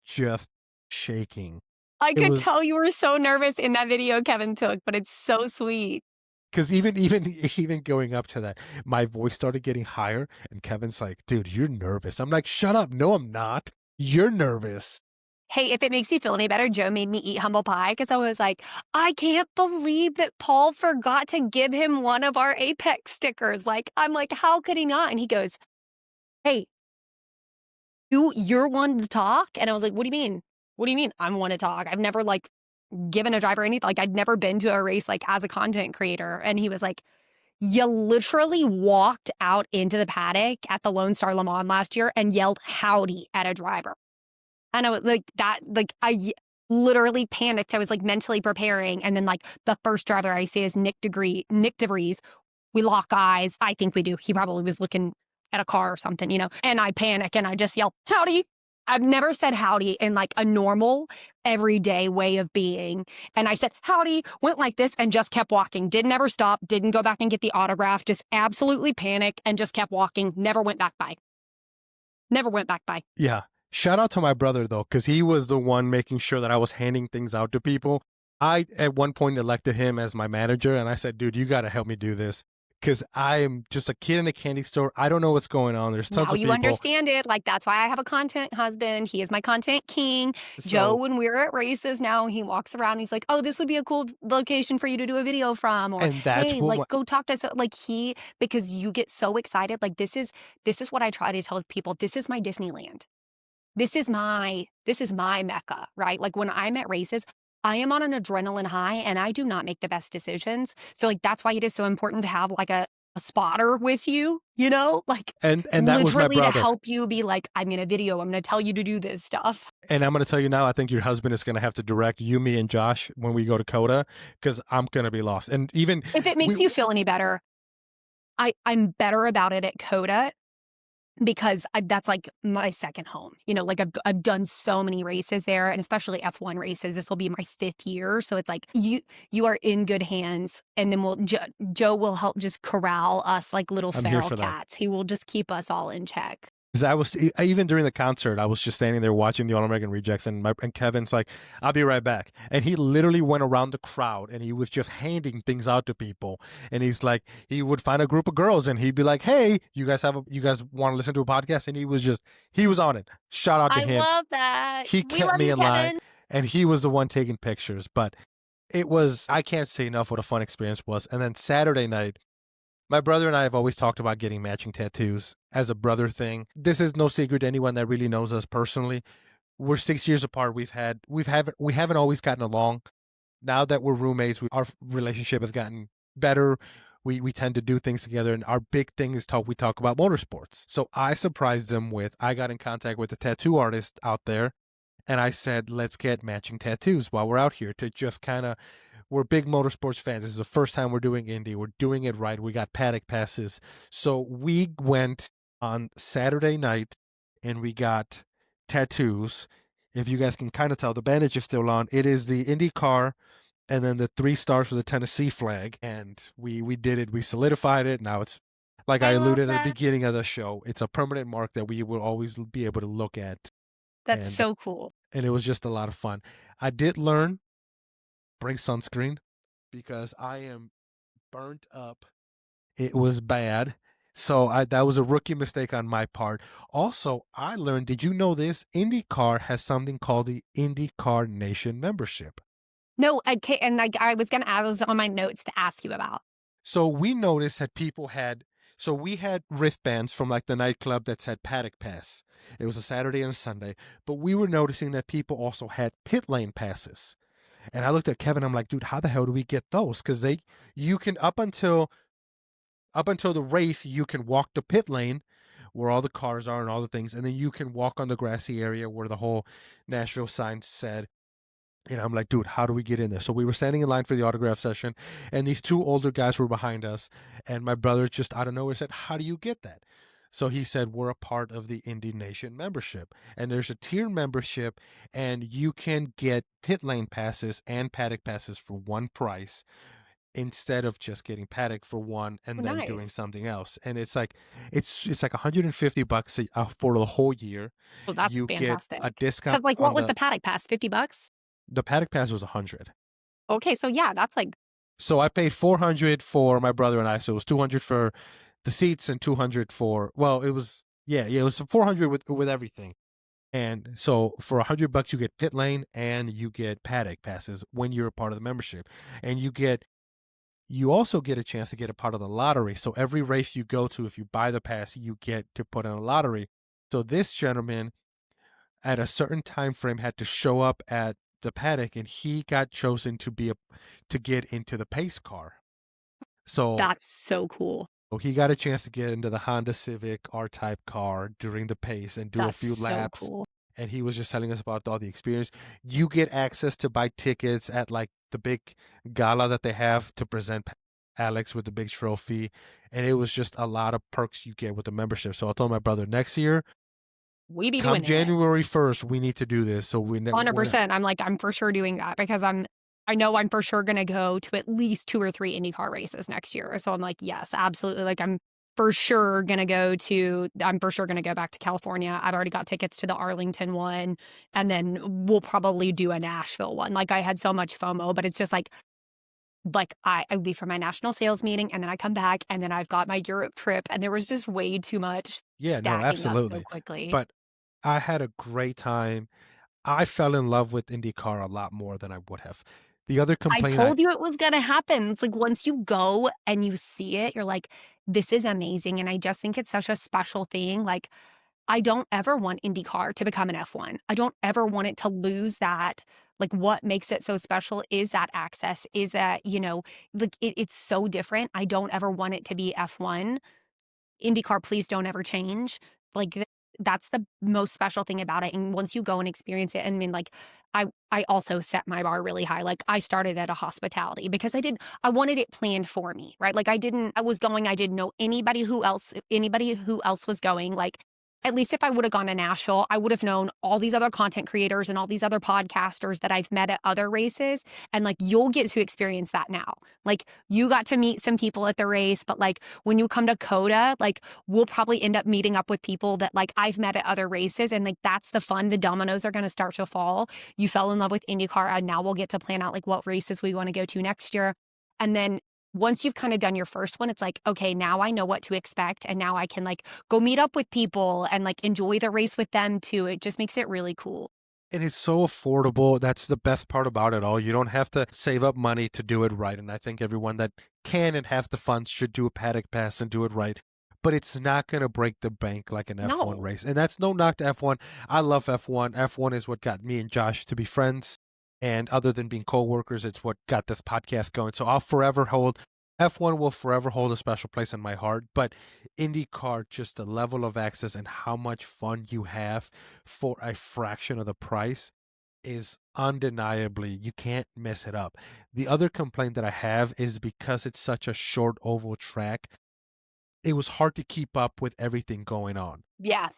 just shaking. I It could was tell you were so nervous in that video Kevin took, but it's so sweet. because even going up to that, my voice started getting higher, and Kevin's like, "Dude, you're nervous." I'm like, "Shut up! No, I'm not. You're nervous." Hey, if it makes you feel any better, Joe made me eat humble pie because I was like, I can't believe that Paul forgot to give him one of our Apex stickers. Like, I'm like, how could he not? And he goes, hey, you're one to talk? And I was like, what do you mean? What do you mean I'm one to talk? I've never like given a driver anything. Like I'd never been to a race like as a content creator. And he was like, you literally walked out into the paddock at the Lone Star Le Mans last year and yelled howdy at a driver. And I was like that, like literally panicked. I was like mentally preparing. And then like the first driver I see is Nick DeVries. We lock eyes. I think we do. He probably was looking at a car or something, you know, and I panic and I just yell, howdy. I've never said howdy in like a normal, everyday way of being. And I said, howdy, went like this and just kept walking. Didn't ever stop, didn't go back and get the autograph, just absolutely panicked and just kept walking. Never went back by. Never went back by. Yeah. Shout out to my brother though, because he was the one making sure that I was handing things out to people. I at one point elected him as my manager, and I said, "Dude, you got to help me do this." Because I am just a kid in a candy store. I don't know what's going on. There's tons Now of you people. understand it. Like, that's why I have a content husband. He is my content king. Joe, when we're at races now, he walks around. He's like, oh, this would be a cool location for you to do a video from. Or, And that's hey, what like, go talk to us. Like, because you get so excited. Like, this is what I try to tell people. This is my Disneyland. This is my Mecca, right? Like, when I'm at races, I am on an adrenaline high and I do not make the best decisions. So like, that's why it is so important to have like a spotter with you, you know, like and that was my literally to brother. help you be like, I'm in a video. I'm going to tell you to do this stuff. And I'm going to tell you now, I think your husband is going to have to direct you, me, and Josh when we go to COTA, because I'm going to be lost. And even If it makes you feel any better, I'm better about it at COTA because that's like my second home. You know, like I've done so many races there, and especially F1 races. This will be my 5th year, so it's like you are in good hands. And then Joe will help just corral us like little I'm here feral for that. cats. He will just keep us all in check. 'Cause I was even during the concert, I was just standing there watching the All American Rejects, and Kevin's like, "I'll be right back," and he literally went around the crowd and he was just handing things out to people, and he's like, he would find a group of girls and he'd be like, "Hey, you guys want to listen to a podcast?" And he was on it. Shout out to I him. love that. He We kept love me you, in line, Kevin. and he was the one taking pictures. But I can't say enough what a fun experience was. And then Saturday night, my brother and I have always talked about getting matching tattoos as a brother thing. This is no secret to anyone that really knows us personally. We're 6 years apart. We haven't always gotten along. Now that we're roommates, our relationship has gotten better. We tend to do things together, and our big thing is we talk about motorsports. So I surprised them I got in contact with a tattoo artist out there, and I said, let's get matching tattoos while we're out here to just kind of, we're big motorsports fans. This is the first time we're doing Indy. We're doing it right. We got paddock passes. So we went on Saturday night and we got tattoos. If you guys can kind of tell, the bandage is still on. It is the IndyCar and then the 3 stars for the Tennessee flag. And we did it. We solidified it. Now it's, like I I love alluded at the that. beginning of the show, it's a permanent mark that we will always be able to look at. That's And so cool. it was just a lot of fun. I did learn, bring sunscreen because I am burnt up. It was bad. So that was a rookie mistake on my part. Also, I learned, did you know this? IndyCar has something called the IndyCar Nation membership. No, okay, and like I was gonna add those on my notes to ask you about. So we noticed that we had wristbands from like the nightclub that said Paddock Pass. It was a Saturday and a Sunday, but we were noticing that people also had pit lane passes. And I looked at Kevin, I'm like, dude, how the hell do we get those? Because you can, up until the race, you can walk the pit lane where all the cars are and all the things, and then you can walk on the grassy area where the whole Nashville sign said. And I'm like, dude, how do we get in there? So we were standing in line for the autograph session, and these 2 older guys were behind us, and my brother just out of nowhere said, how do you get that? So he said, we're a part of the Indy Nation membership, and there's a tier membership, and you can get pit lane passes and paddock passes for one price instead of just getting paddock for one Oh, and then doing nice. something else. And it's like $150 for the whole year. Oh, that's You get fantastic. a Because discount like, what on was the paddock pass? $50? the paddock pass was 100. Okay, so yeah, that's like So I paid 400 for my brother and I. So it was 200 for the seats and 200 for, well, it was, yeah, it was 400 with everything. And so for $100 you get pit lane and you get paddock passes when you're a part of the membership. And you also get a chance to get a part of the lottery. So every race you go to, if you buy the pass, you get to put in a lottery. So this gentleman at a certain time frame had to show up at the paddock, and he got chosen to get into the pace car. So that's so cool. he got a chance to get into the Honda Civic R-Type car during the pace and do a That's few so laps. cool. And he was just telling us about all the experience. You get access to buy tickets at like the big gala that they have to present Alex with the big trophy. And it was just a lot of perks you get with the membership. So I told my brother, next year, We be come doing it. January 1st, we need to do this. So we're 100%. I'm like, I'm for sure doing that because I know I'm for sure gonna go to at least 2 or 3 IndyCar races next year. So I'm like, yes, absolutely. Like I'm for sure gonna go back to California. I've already got tickets to the Arlington one, and then we'll probably do a Nashville one. Like I had so much FOMO, but it's just like I leave for my national sales meeting and then I come back and then I've got my Europe trip and there was just way too much Yeah, no, stacking up so absolutely. quickly. But I had a great time. I fell in love with IndyCar a lot more than I would have. The other I complaint told you it was gonna happen. It's like once you go and you see it, you're like, this is amazing. And I just think it's such a special thing. Like, I don't ever want IndyCar to become an F1. I don't ever want it to lose that. Like, what makes it so special is that access, is that, like it's so different. I don't ever want it to be F1. IndyCar, please don't ever change. Like that's the most special thing about it. And once you go and experience it, I mean, like I also set my bar really high. Like I started at a hospitality because I wanted it planned for me, right? Like I didn't know anybody who else was going. Like at least if I would have gone to Nashville, I would have known all these other content creators and all these other podcasters that I've met at other races. And like, you'll get to experience that now. Like, you got to meet some people at the race, but like, when you come to COTA, like, we'll probably end up meeting up with people that like I've met at other races. And like, that's the fun. The dominoes are going to start to fall. You fell in love with IndyCar, and now we'll get to plan out like what races we want to go to next year. And then once you've kind of done your first one, it's like, okay, now I know what to expect. And now I can like go meet up with people and like enjoy the race with them too. It just makes it really cool. And it's so affordable. That's the best part about it all. You don't have to save up money to do it right. And I think everyone that can and has the funds should do a paddock pass and do it right. But it's not going to break the bank like an F1 race. And that's no knock to F1. I love F1. F1 is what got me and Josh to be friends. And other than being co-workers, it's what got this podcast going. So F1 will forever hold a special place in my heart. But IndyCar, just the level of access and how much fun you have for a fraction of the price is undeniably, you can't mess it up. The other complaint that I have is because it's such a short oval track, it was hard to keep up with everything going on. Yeah.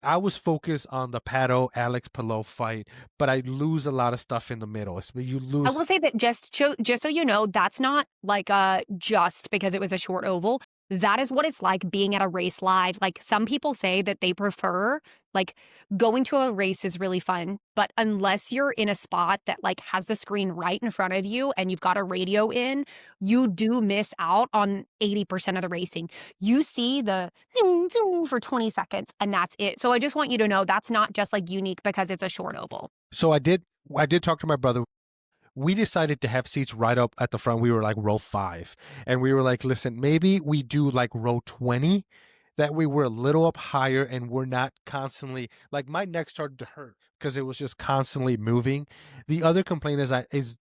I was focused on the Pato Alex Palou fight, but I lose a lot of stuff in the middle. You lose. I will say that just so you know, that's not like just because it was a short oval. That is what it's like being at a race live. Like, some people say that they prefer, like, going to a race is really fun, but unless you're in a spot that like has the screen right in front of you and you've got a radio in, you do miss out on 80% of the racing. You see the zing, zing for 20 seconds and that's it. So I just want you to know that's not just like unique because it's a short oval. So I did talk to my brother. We decided to have seats right up at the front. We were like row 5. And we were like, listen, maybe we do like row 20. That way we're a little up higher and we're not constantly, like, my neck started to hurt because it was just constantly moving. The other complaint is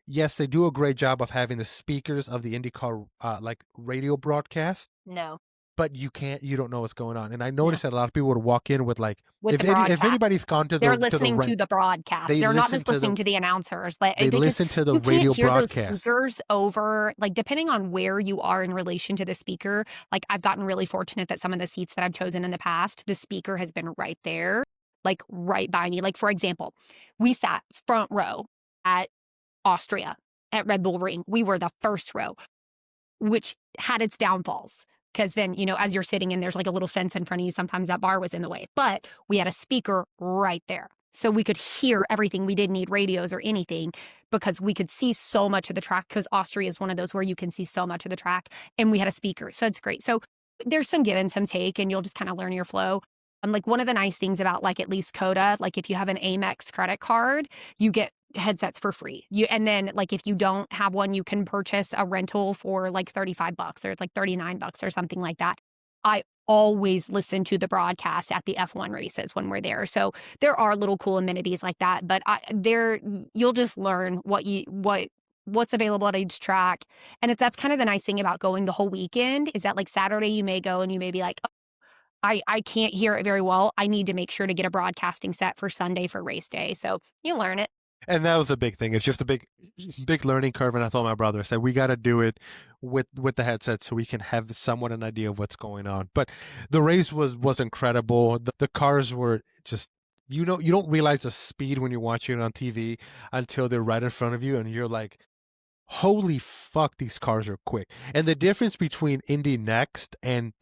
yes, they do a great job of having the speakers of the IndyCar like radio broadcast. No. But you don't know what's going on. And I noticed that a lot of people would walk in with like, if anybody's gone to they're listening to the broadcast. They're not just listening to the announcers. They listen to the radio broadcast. Those speakers over, like, depending on where you are in relation to the speaker. Like, I've gotten really fortunate that some of the seats that I've chosen in the past, the speaker has been right there, like right by me. Like, for example, we sat front row at Austria at Red Bull Ring. We were the first row, which had its downfalls. Because then, you know, as you're sitting in, there's like a little fence in front of you. Sometimes that bar was in the way. But we had a speaker right there. So we could hear everything. We didn't need radios or anything because we could see so much of the track, because Austria is one of those where you can see so much of the track. And we had a speaker. So it's great. So there's some give and some take, and you'll just kind of learn your flow. Like, one of the nice things about like at least COTA, like if you have an Amex credit card, you get headsets for free. And then like if you don't have one, you can purchase a rental for like $35 or it's like $39 or something like that. I always listen to the broadcast at the F1 races when we're there. So there are little cool amenities like that, but you'll just learn what's available at each track. And that's kind of the nice thing about going the whole weekend, is that like Saturday you may go and you may be like, I can't hear it very well. I need to make sure to get a broadcasting set for Sunday for race day. So you learn it. And that was the big thing. It's just a big learning curve. And I told my brother, I said, we got to do it with the headset so we can have somewhat an idea of what's going on. But the race was incredible. The cars were just, you don't realize the speed when you're watching it on TV until they're right in front of you. And you're like, holy fuck, these cars are quick. And the difference between Indy Next and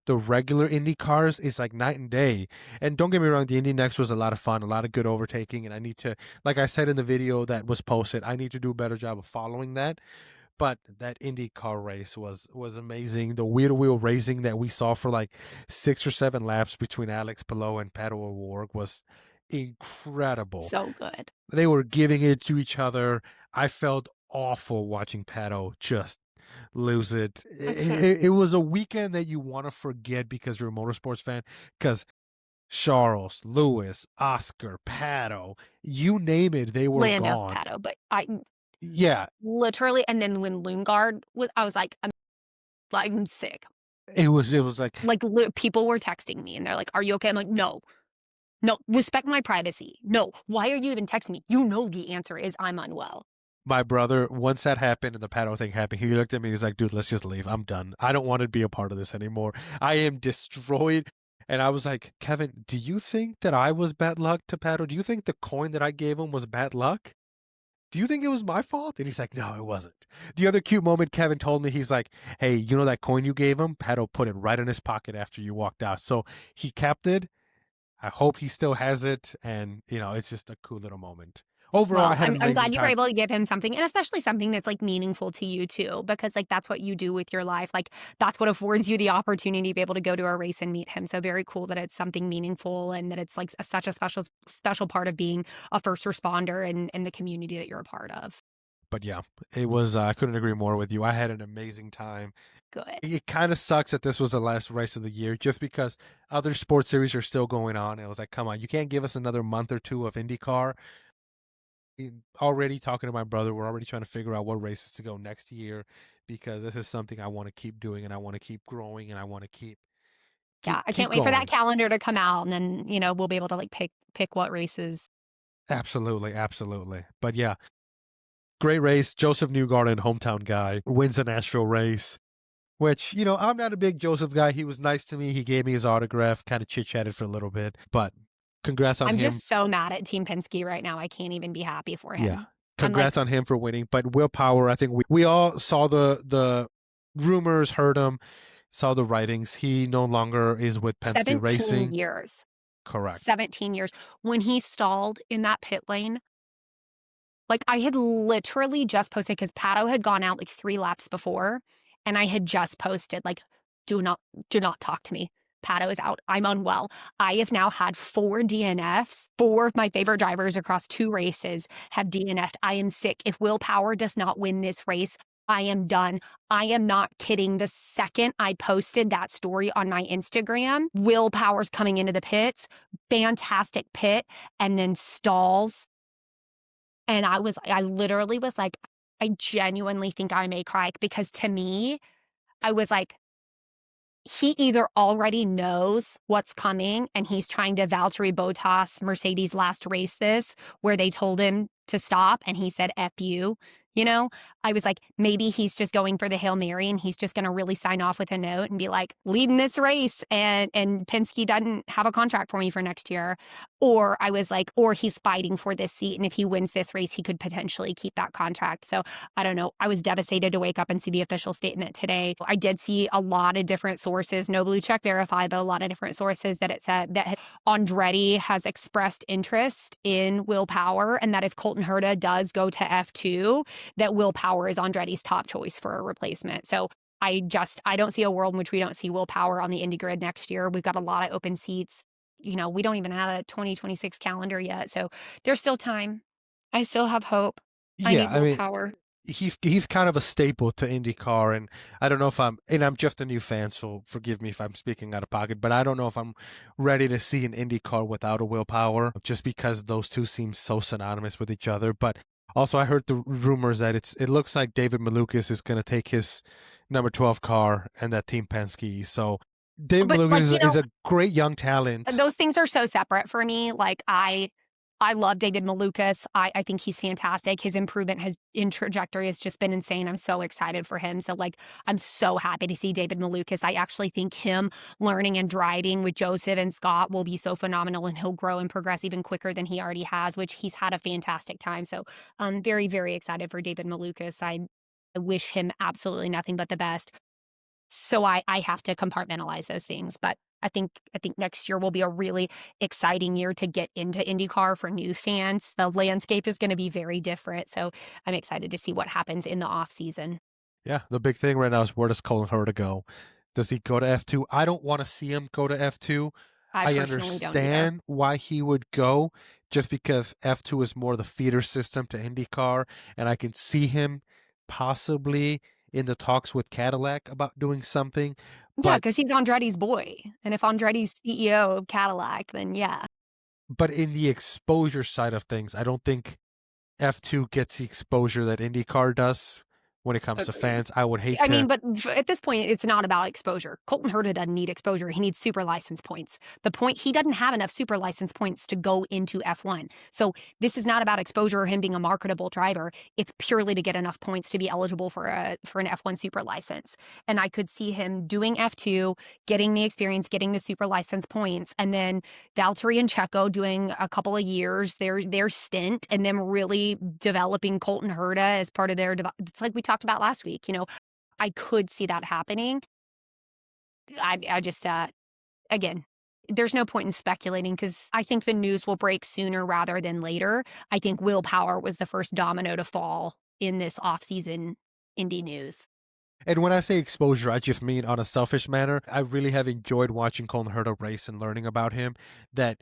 the regular Indy cars is like night and day. And don't get me wrong, the Indy Next was a lot of fun, a lot of good overtaking. And I need to, like I said in the video that was posted, I need to do a better job of following that. But that IndyCar race was amazing. The wheel-to-wheel racing that we saw for like 6 or 7 laps between Alex Palou and Pato O'Rourke was incredible. So good. They were giving it to each other. I felt awful watching Pato just lose it. It was a weekend that you want to forget because you're a motorsports fan, because Charles, Lewis, Oscar, Pato, you name it, they were gone. Pato, but literally. And then when Lundgaard was, I was like, I'm sick. It was like people were texting me and they're like, are you okay? I'm like, no, respect my privacy. No, why are you even texting me? You know the answer is I'm unwell. My brother, once that happened and the Pato thing happened, he looked at me and he's like, dude, let's just leave. I'm done. I don't want to be a part of this anymore. I am destroyed. And I was like, Kevin, do you think that I was bad luck to Pato? Do you think the coin that I gave him was bad luck? Do you think it was my fault? And he's like, no, it wasn't. The other cute moment Kevin told me, he's like, hey, you know that coin you gave him? Pato put it right in his pocket after you walked out. So he kept it. I hope he still has it. And, it's just a cool little moment. Overall, I Well, had an I'm amazing glad you were time. able to give him something, and especially something that's, like, meaningful to you too, because, like, that's what you do with your life. Like, that's what affords you the opportunity to be able to go to a race and meet him. So very cool that it's something meaningful and that it's, like, such a special part of being a first responder and the community that you're a part of. But yeah, it was, I couldn't agree more with you. I had an amazing time. Good. It kind of sucks that this was the last race of the year just because other sports series are still going on. It was like, come on, you can't give us another month or two of IndyCar. Already talking to my brother, we're already trying to figure out what races to go next year because this is something I want to keep doing and I want to keep growing and I want to keep keep Yeah, I keep can't wait for that going. calendar to come out, and then, we'll be able to, like, pick what races. Absolutely, absolutely. But yeah, great race. Joseph Newgarden, hometown guy, wins the Nashville race. Which, I'm not a big Joseph guy. He was nice to me. He gave me his autograph, kind of chit chatted for a little bit. But congrats on I'm him. just so mad at Team Penske right now. I can't even be happy for Yeah. him. I'm like, Congrats on him for winning. But Will Power, I think we all saw the rumors, heard him, saw the writings. He no longer is with Penske 17 Racing. years. Correct. 17 years. When he stalled in that pit lane, like, I had literally just posted because Pato had gone out, like, 3 laps before, and I had just posted, like, "Do not talk to me. Pato is out. I'm unwell." I have now had 4 DNFs. 4 of my favorite drivers across 2 races have DNF'd. I am sick. If Will Power does not win this race, I am done. I am not kidding. The second I posted that story on my Instagram, Will Power's coming into the pits, fantastic pit, and then stalls, and I literally was like, I genuinely think I may cry because to me, I was like, he either already knows what's coming and he's trying to Valtteri Bottas Mercedes last race this, where they told him to stop and he said, F you, you know? I was like, maybe he's just going for the Hail Mary and he's just going to really sign off with a note and be like, leading this race and Penske doesn't have a contract for me for next year. Or I was like, or he's fighting for this seat. And if he wins this race, he could potentially keep that contract. So I don't know. I was devastated to wake up and see the official statement today. I did see a lot of different sources, no blue check verified, but a lot of different sources that it said that Andretti has expressed interest in Will Power and that if Colton Herta does go to F2, that Will Power is Andretti's top choice for a replacement. So I don't see a world in which we don't see Will Power on the Indy grid next year. We've got a lot of open seats. We don't even have a 2026 calendar yet. So there's still time. I still have hope. I Yeah, need I Will mean, Power. he's kind of a staple to IndyCar, and I don't know if I'm just a new fan, so forgive me if I'm speaking out of pocket, but I don't know if I'm ready to see an IndyCar without a Will Power, just because those two seem so synonymous with each other. But also, I heard the rumors that it looks like David Malukas is going to take his number 12 car and that Team Penske. So David But Malukas like, is a great young talent. those things are so separate for me. Like I love David Malukas. I think he's fantastic. His improvement in trajectory has just been insane. I'm so excited for him. So like I'm so happy to see David Malukas. I actually think him learning and driving with Joseph and Scott will be so phenomenal and he'll grow and progress even quicker than he already has, which he's had a fantastic time. So I'm very, very excited for David Malukas. I wish him absolutely nothing but the best. So I have to compartmentalize those things. But I think next year will be a really exciting year to get into IndyCar for new fans. The landscape is going to be very different. So I'm excited to see what happens in the off season. Yeah, the big thing right now is where does Colin Herta go? Does he go to F2? I don't want to see him go to F2. I I personally don't either. understand why he would go, just because F2 is more the feeder system to IndyCar, and I can see him possibly in the talks with Cadillac about doing something. Yeah, But because he's Andretti's boy. And if Andretti's CEO of Cadillac, then yeah. but in the exposure side of things, I don't think F2 gets the exposure that IndyCar does when it comes to Agreed. fans. I would hate I to. mean, but at this point, it's not about exposure. Colton Herta doesn't need exposure. He needs super license points. The point, he doesn't have enough super license points to go into F1. So this is not about exposure or him being a marketable driver. It's purely to get enough points to be eligible for an F1 super license. And I could see him doing F2, getting the experience, getting the super license points, and then Valtteri and Checo doing a couple of years, their stint, and them really developing Colton Herta as part of their. It's like we talked about last week. I could see that happening. I just, again, there's no point in speculating because I think the news will break sooner rather than later. I think willpower was the first domino to fall in this offseason Indy news. And when I say exposure, I just mean on a selfish manner. I really have enjoyed watching Colton Herta race and learning about him. That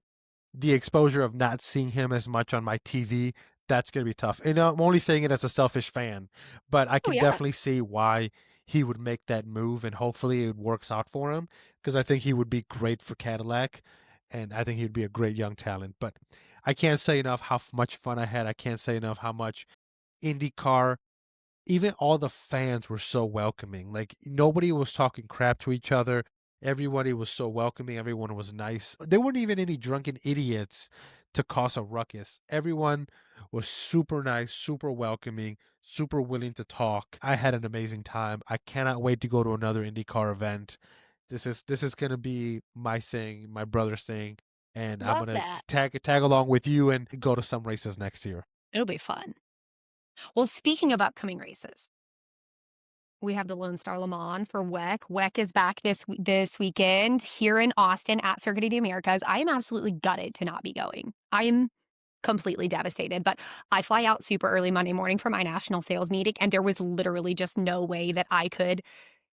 the exposure of not seeing him as much on my TV, that's going to be tough. And I'm only saying it as a selfish fan, but I Oh, can yeah. definitely see why he would make that move, and hopefully it works out for him, because I think he would be great for Cadillac, and I think he'd be a great young talent. But I can't say enough how much fun I had. I can't say enough how much IndyCar, even all the fans were so welcoming. Like, nobody was talking crap to each other. Everybody was so welcoming. Everyone was nice. There weren't even any drunken idiots to cause a ruckus. Everyone was super nice, super welcoming, super willing to talk. I had an amazing time. I cannot wait to go to another IndyCar event. This is gonna be my thing, my brother's thing, and I'm Love gonna that. tag along with you and go to some races next year. It'll be fun. Well, speaking of upcoming races, we have the Lone Star Le Mans for WEC. WEC is back this weekend here in Austin at Circuit of the Americas. I am absolutely gutted to not be going. I am completely devastated, but I fly out super early Monday morning for my national sales meeting, and there was literally just no way that I could,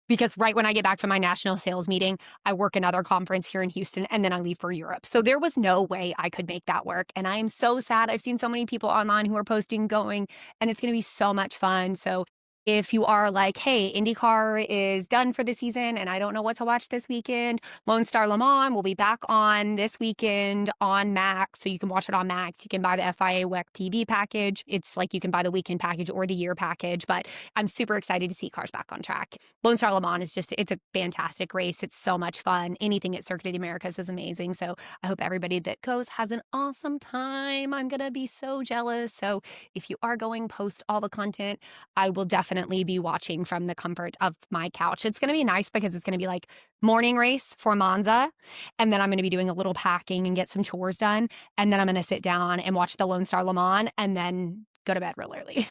because right when I get back from my national sales meeting, I work another conference here in Houston, and then I leave for Europe. So there was no way I could make that work. And I am so sad. I've seen so many people online who are posting going, and it's going to be so much fun. So if you are like, hey, IndyCar is done for the season and I don't know what to watch this weekend, Lone Star Le Mans will be back on this weekend on Max. So you can watch it on Max. You can buy the FIA WEC TV package. It's like you can buy the weekend package or the year package, but I'm super excited to see cars back on track. Lone Star Le Mans it's a fantastic race. It's so much fun. Anything at Circuit of the Americas is amazing. So I hope everybody that goes has an awesome time. I'm going to be so jealous. So if you are going, post all the content. I will definitely be watching from the comfort of my couch. It's going to be nice because it's going to be like morning race for Monza. And then I'm going to be doing a little packing and get some chores done. And then I'm going to sit down and watch the Lone Star Le Mans and then go to bed real early.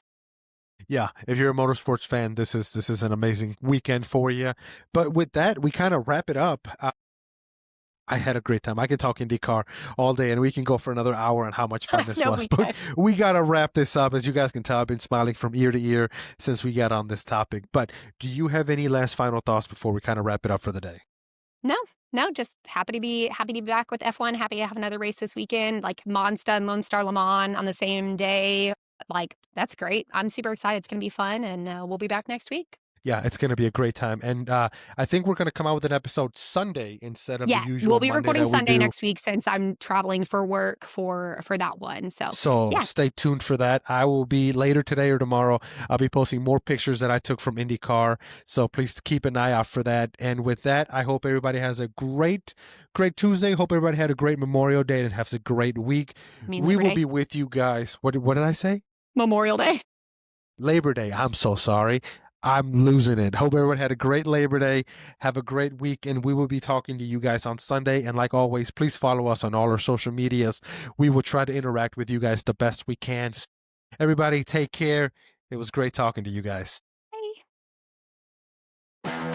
Yeah, if you're a motorsports fan, this is an amazing weekend for you. But with that, we kind of wrap it up. I had a great time. I could talk IndyCar all day, and we can go for another hour on how much fun this No, was. we But we got to wrap this up. As you guys can tell, I've been smiling from ear to ear since we got on this topic. But do you have any last final thoughts before we kind of wrap it up for the day? No, just happy to be back with F1. Happy to have another race this weekend, like Monza and Lone Star Le Mans on the same day. Like, that's great. I'm super excited. It's going to be fun, and we'll be back next week. Yeah, it's going to be a great time. And I think we're going to come out with an episode Sunday instead of Yeah, the usual we'll be Monday recording that we Sunday do. next week since I'm traveling for work for that one. So yeah. Stay tuned for that. I will be later today or tomorrow. I'll be posting more pictures that I took from IndyCar. So please keep an eye out for that. And with that, I hope everybody has a great Tuesday. Hope everybody had a great Memorial Day and has a great week. We Labor will Day. be with you guys. What did I say? Memorial Day. Labor Day. I'm so sorry. I'm losing it. Hope everyone had a great Labor Day. Have a great week, and we will be talking to you guys on Sunday. And like always, please follow us on all our social medias. We will try to interact with you guys the best we can. Everybody, take care. It was great talking to you guys. Bye.